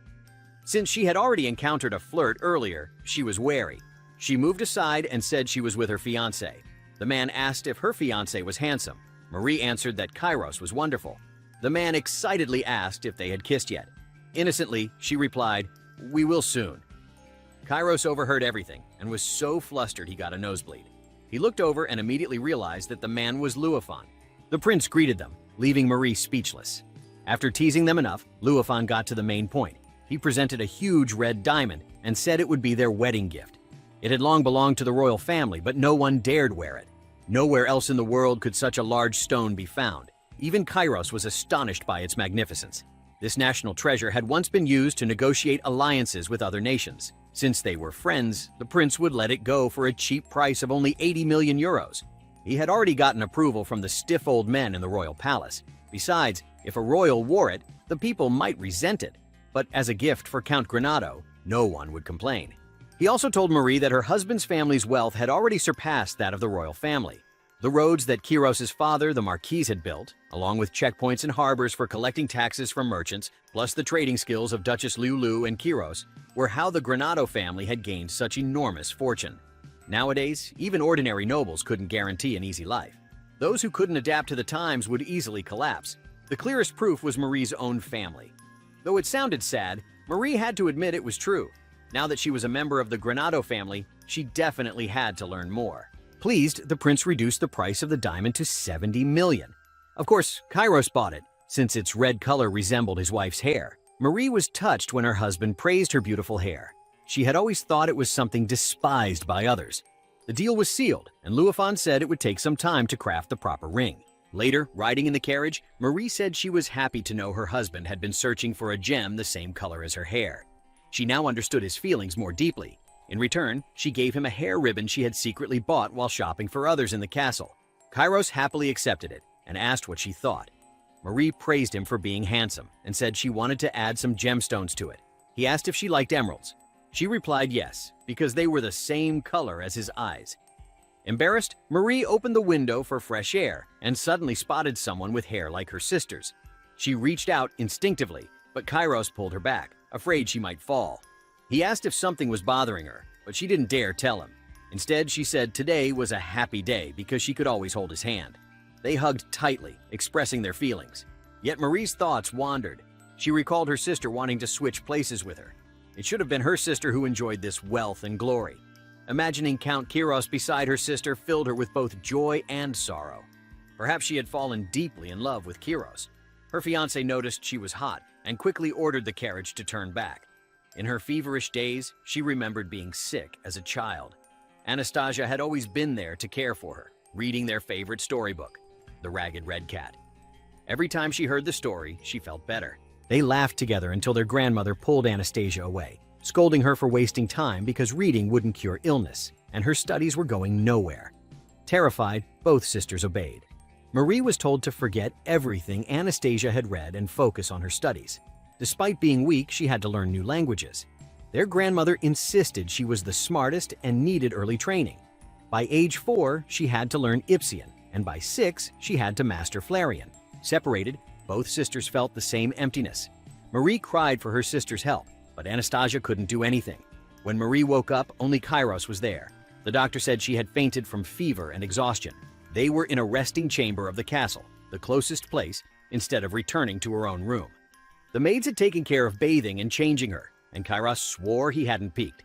Since she had already encountered a flirt earlier, she was wary. She moved aside and said she was with her fiancé. The man asked if her fiancé was handsome. Marie answered that Kairos was wonderful. The man excitedly asked if they had kissed yet. Innocently, she replied, "We will soon." Kairos overheard everything and was so flustered he got a nosebleed. He looked over and immediately realized that the man was Luofen. The prince greeted them, leaving Marie speechless. After teasing them enough, Luofen got to the main point. He presented a huge red diamond and said it would be their wedding gift. It had long belonged to the royal family, but no one dared wear it. Nowhere else in the world could such a large stone be found. Even Kairos was astonished by its magnificence. This national treasure had once been used to negotiate alliances with other nations. Since they were friends, the prince would let it go for a cheap price of only 80 million euros. He had already gotten approval from the stiff old men in the royal palace. Besides, if a royal wore it, the people might resent it. But as a gift for Count Granado, no one would complain. He also told Marie that her husband's family's wealth had already surpassed that of the royal family. The roads that Kiros's father, the Marquis, had built, along with checkpoints and harbors for collecting taxes from merchants, plus the trading skills of Duchess Lulu and Kiros, were how the Granado family had gained such enormous fortune. Nowadays, even ordinary nobles couldn't guarantee an easy life. Those who couldn't adapt to the times would easily collapse. The clearest proof was Marie's own family. Though it sounded sad, Marie had to admit it was true. Now that she was a member of the Granado family, she definitely had to learn more. Pleased, the prince reduced the price of the diamond to 70 million. Of course, Kairos bought it, since its red color resembled his wife's hair. Marie was touched when her husband praised her beautiful hair. She had always thought it was something despised by others. The deal was sealed, and Luofen said it would take some time to craft the proper ring. Later, riding in the carriage, Marie said she was happy to know her husband had been searching for a gem the same color as her hair. She now understood his feelings more deeply. In return, she gave him a hair ribbon she had secretly bought while shopping for others in the castle. Kairos happily accepted it and asked what she thought. Marie praised him for being handsome and said she wanted to add some gemstones to it. He asked if she liked emeralds. She replied yes, because they were the same color as his eyes. Embarrassed, Marie opened the window for fresh air and suddenly spotted someone with hair like her sister's. She reached out instinctively, but Kairos pulled her back, afraid she might fall. He asked if something was bothering her, but she didn't dare tell him. Instead, she said today was a happy day because she could always hold his hand. They hugged tightly, expressing their feelings. Yet Marie's thoughts wandered. She recalled her sister wanting to switch places with her. It should have been her sister who enjoyed this wealth and glory. Imagining Count Kiros beside her sister filled her with both joy and sorrow. Perhaps she had fallen deeply in love with Kiros. Her fiancé noticed she was hot and quickly ordered the carriage to turn back. In her feverish days, she remembered being sick as a child. Anastasia had always been there to care for her, reading their favorite storybook, The Ragged Red Cat. Every time she heard the story, she felt better. They laughed together until their grandmother pulled Anastasia away, scolding her for wasting time because reading wouldn't cure illness, and her studies were going nowhere. Terrified, both sisters obeyed. Marie was told to forget everything Anastasia had read and focus on her studies. Despite being weak, she had to learn new languages. Their grandmother insisted she was the smartest and needed early training. By age 4, she had to learn Ipsian, and by 6, she had to master Flarian. Separated, both sisters felt the same emptiness. Marie cried for her sister's help, but Anastasia couldn't do anything. When Marie woke up, only Kairos was there. The doctor said she had fainted from fever and exhaustion. They were in a resting chamber of the castle, the closest place, instead of returning to her own room. The maids had taken care of bathing and changing her, and Kairos swore he hadn't peeked.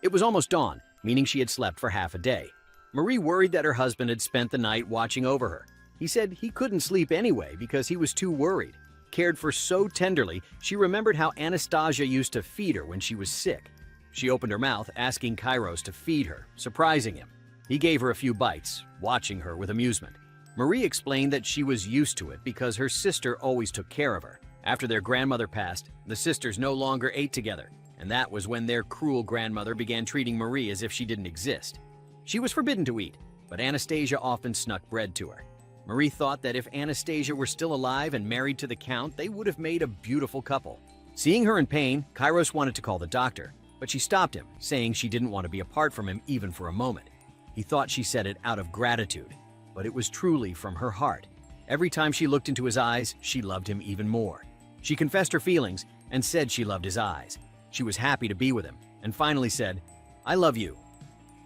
It was almost dawn, meaning she had slept for half a day. Marie worried that her husband had spent the night watching over her. He said he couldn't sleep anyway because he was too worried. Cared for so tenderly, she remembered how Anastasia used to feed her when she was sick. She opened her mouth, asking Kairos to feed her, surprising him. He gave her a few bites, watching her with amusement. Marie explained that she was used to it because her sister always took care of her. After their grandmother passed, the sisters no longer ate together, and that was when their cruel grandmother began treating Marie as if she didn't exist. She was forbidden to eat, but Anastasia often snuck bread to her. Marie thought that if Anastasia were still alive and married to the Count, they would have made a beautiful couple. Seeing her in pain, Kairos wanted to call the doctor, but she stopped him, saying she didn't want to be apart from him even for a moment. He thought she said it out of gratitude, but it was truly from her heart. Every time she looked into his eyes, she loved him even more. She confessed her feelings and said she loved his eyes. She was happy to be with him, and finally said, "I love you."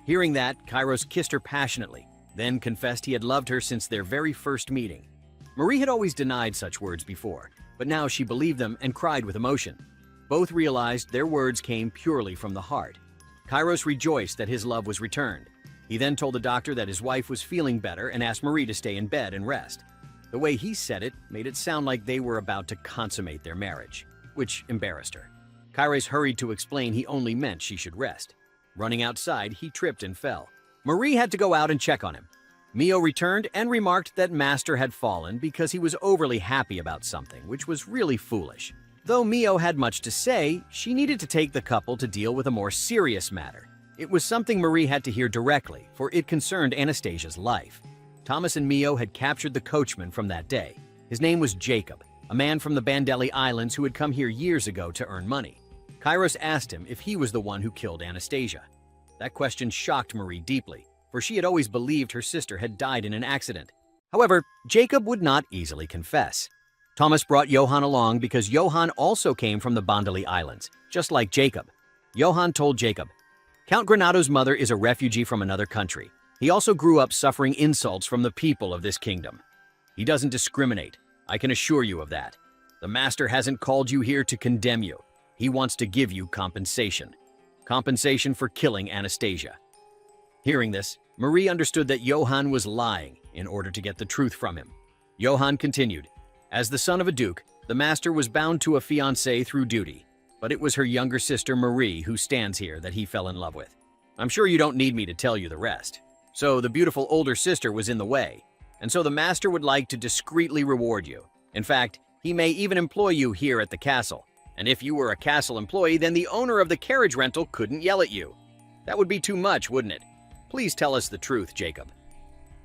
Hearing that, Kairos kissed her passionately, then confessed he had loved her since their very first meeting. Marie had always denied such words before, but now she believed them and cried with emotion. Both realized their words came purely from the heart. Kairos rejoiced that his love was returned. He then told the doctor that his wife was feeling better and asked Marie to stay in bed and rest. The way he said it made it sound like they were about to consummate their marriage, which embarrassed her. Kairos hurried to explain he only meant she should rest. Running outside, he tripped and fell. Marie had to go out and check on him. Mio returned and remarked that Master had fallen because he was overly happy about something, which was really foolish. Though Mio had much to say, she needed to take the couple to deal with a more serious matter. It was something Marie had to hear directly, for it concerned Anastasia's life. Thomas and Mio had captured the coachman from that day. His name was Jacob, a man from the Bandeli Islands who had come here years ago to earn money. Kairos asked him if he was the one who killed Anastasia. That question shocked Marie deeply, for she had always believed her sister had died in an accident. However, Jacob would not easily confess. Thomas brought Johann along because Johann also came from the Bandeli Islands, just like Jacob. Johann told Jacob, "Count Granado's mother is a refugee from another country. He also grew up suffering insults from the people of this kingdom. He doesn't discriminate, I can assure you of that. The master hasn't called you here to condemn you. He wants to give you compensation. Compensation for killing Anastasia." Hearing this, Marie understood that Johann was lying in order to get the truth from him. Johann continued, "As the son of a duke, the master was bound to a fiancée through duty, but it was her younger sister Marie who stands here that he fell in love with. I'm sure you don't need me to tell you the rest. So the beautiful older sister was in the way, and so the master would like to discreetly reward you. In fact, he may even employ you here at the castle. And if you were a castle employee, then the owner of the carriage rental couldn't yell at you. That would be too much, wouldn't it? Please tell us the truth, Jacob."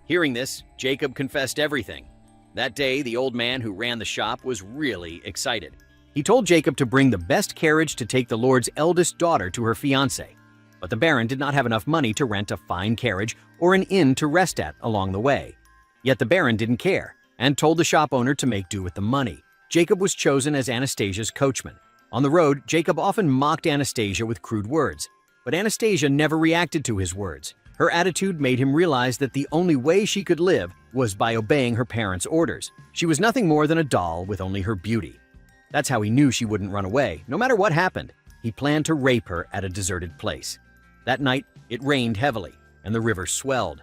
Hearing this, Jacob confessed everything. That day, the old man who ran the shop was really excited. He told Jacob to bring the best carriage to take the lord's eldest daughter to her fiancé. But the baron did not have enough money to rent a fine carriage or an inn to rest at along the way. Yet the baron didn't care and told the shop owner to make do with the money. Jacob was chosen as Anastasia's coachman. On the road, Jacob often mocked Anastasia with crude words, but Anastasia never reacted to his words. Her attitude made him realize that the only way she could live was by obeying her parents' orders. She was nothing more than a doll with only her beauty. That's how he knew she wouldn't run away, no matter what happened. He planned to rape her at a deserted place. That night, it rained heavily, and the river swelled.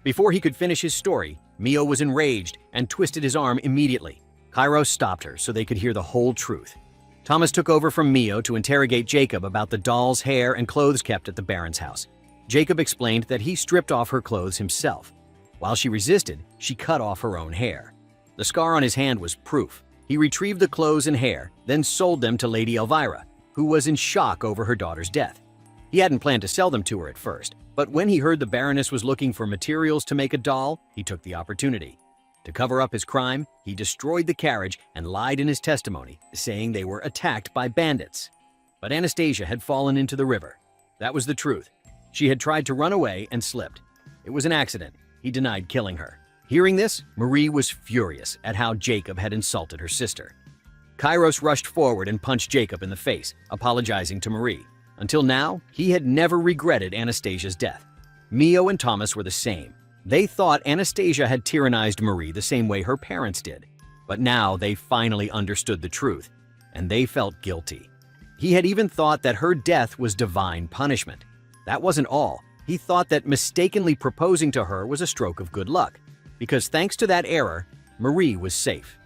Before he could finish his story, Mio was enraged and twisted his arm immediately. Kairos stopped her so they could hear the whole truth. Thomas took over from Mio to interrogate Jacob about the doll's hair and clothes kept at the baron's house. Jacob explained that he stripped off her clothes himself. While she resisted, she cut off her own hair. The scar on his hand was proof. He retrieved the clothes and hair, then sold them to Lady Elvira, who was in shock over her daughter's death. He hadn't planned to sell them to her at first, but when he heard the Baroness was looking for materials to make a doll, he took the opportunity. To cover up his crime, he destroyed the carriage and lied in his testimony, saying they were attacked by bandits. But Anastasia had fallen into the river. That was the truth. She had tried to run away and slipped. It was an accident. He denied killing her. Hearing this, Marie was furious at how Jacob had insulted her sister. Kairos rushed forward and punched Jacob in the face, apologizing to Marie. Until now, he had never regretted Anastasia's death. Mio and Thomas were the same. They thought Anastasia had tyrannized Marie the same way her parents did. But now they finally understood the truth, and they felt guilty. He had even thought that her death was divine punishment. That wasn't all. He thought that mistakenly proposing to her was a stroke of good luck, because thanks to that error, Marie was safe.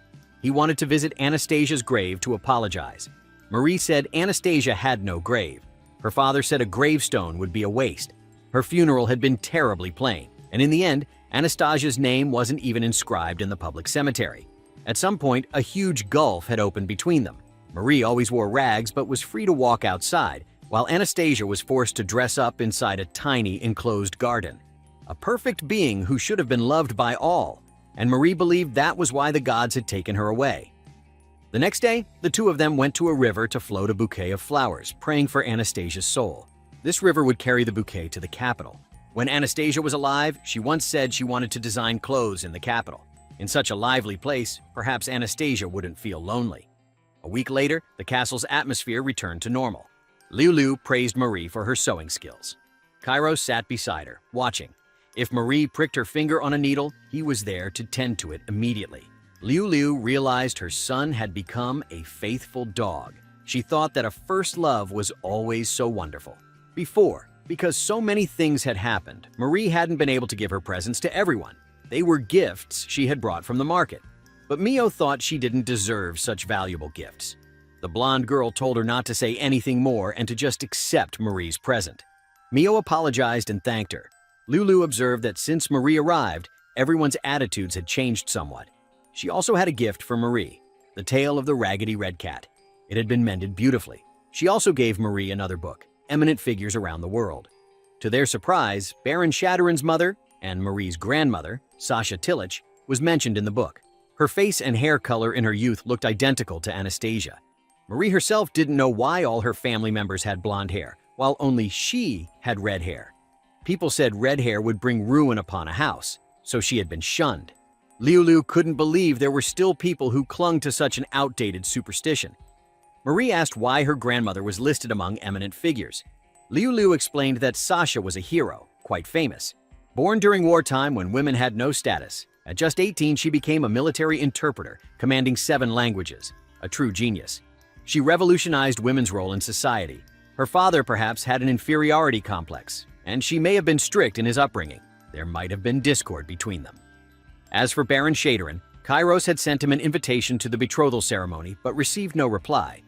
He wanted to visit Anastasia's grave to apologize. Marie said Anastasia had no grave. Her father said a gravestone would be a waste. Her funeral had been terribly plain, and in the end, Anastasia's name wasn't even inscribed in the public cemetery. At some point, a huge gulf had opened between them. Marie always wore rags but was free to walk outside, while Anastasia was forced to dress up inside a tiny enclosed garden. A perfect being who should have been loved by all, and Marie believed that was why the gods had taken her away. The next day, the two of them went to a river to float a bouquet of flowers, praying for Anastasia's soul. This river would carry the bouquet to the capital. When Anastasia was alive, she once said she wanted to design clothes in the capital. In such a lively place, perhaps Anastasia wouldn't feel lonely. A week later, the castle's atmosphere returned to normal. Lulu praised Marie for her sewing skills. Kairos sat beside her, watching. If Marie pricked her finger on a needle, he was there to tend to it immediately. Lulu realized her son had become a faithful dog. She thought that a first love was always so wonderful. Before, because so many things had happened, Marie hadn't been able to give her presents to everyone. They were gifts she had brought from the market. But Mio thought she didn't deserve such valuable gifts. The blonde girl told her not to say anything more and to just accept Marie's present. Mio apologized and thanked her. Lulu observed that since Marie arrived, everyone's attitudes had changed somewhat. She also had a gift for Marie, the tale of the Raggedy Red Cat. It had been mended beautifully. She also gave Marie another book, Eminent Figures Around the World. To their surprise, Baron Shadowrun's mother and Marie's grandmother, Sasha Tillich, was mentioned in the book. Her face and hair color in her youth looked identical to Anastasia. Marie herself didn't know why all her family members had blonde hair, while only she had red hair. People said red hair would bring ruin upon a house, so she had been shunned. Lulu couldn't believe there were still people who clung to such an outdated superstition. Marie asked why her grandmother was listed among eminent figures. Lulu explained that Sasha was a hero, quite famous. Born during wartime when women had no status, at just 18 she became a military interpreter, commanding 7 languages, a true genius. She revolutionized women's role in society. Her father perhaps had an inferiority complex, and she may have been strict in his upbringing. There might have been discord between them. As for Baron Shadowrun, Kairos had sent him an invitation to the betrothal ceremony but received no reply.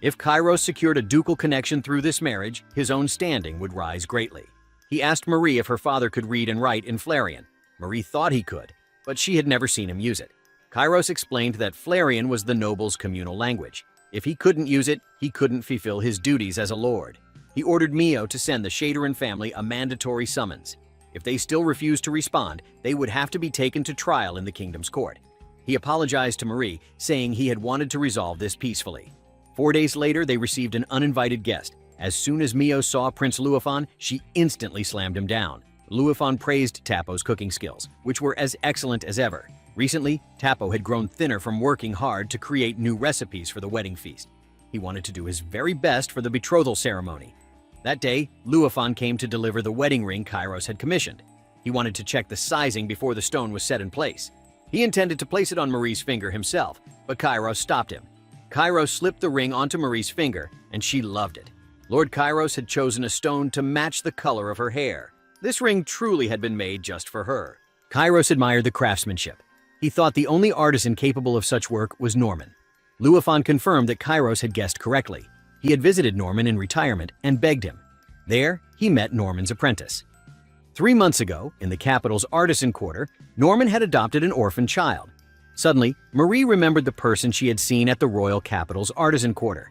If Kairos secured a ducal connection through this marriage, his own standing would rise greatly. He asked Marie if her father could read and write in Flarean. Marie thought he could, but she had never seen him use it. Kairos explained that Flarean was the nobles' communal language. If he couldn't use it, he couldn't fulfill his duties as a lord. He ordered Mio to send the Shadowrun family a mandatory summons. If they still refused to respond, they would have to be taken to trial in the kingdom's court. He apologized to Marie, saying he had wanted to resolve this peacefully. 4 days later, they received an uninvited guest. As soon as Mio saw Prince Luophon, she instantly slammed him down. Luophon praised Tapo's cooking skills, which were as excellent as ever. Recently, Tapo had grown thinner from working hard to create new recipes for the wedding feast. He wanted to do his very best for the betrothal ceremony. That day, Luophon came to deliver the wedding ring Kairos had commissioned. He wanted to check the sizing before the stone was set in place. He intended to place it on Marie's finger himself, but Kairos stopped him. Kairos slipped the ring onto Marie's finger, and she loved it. Lord Kairos had chosen a stone to match the color of her hair. This ring truly had been made just for her. Kairos admired the craftsmanship. He thought the only artisan capable of such work was Norman. Luophon confirmed that Kairos had guessed correctly. He had visited Norman in retirement and begged him. There, he met Norman's apprentice. 3 months ago, in the capital's artisan quarter, Norman had adopted an orphan child. Suddenly, Marie remembered the person she had seen at the royal capital's artisan quarter.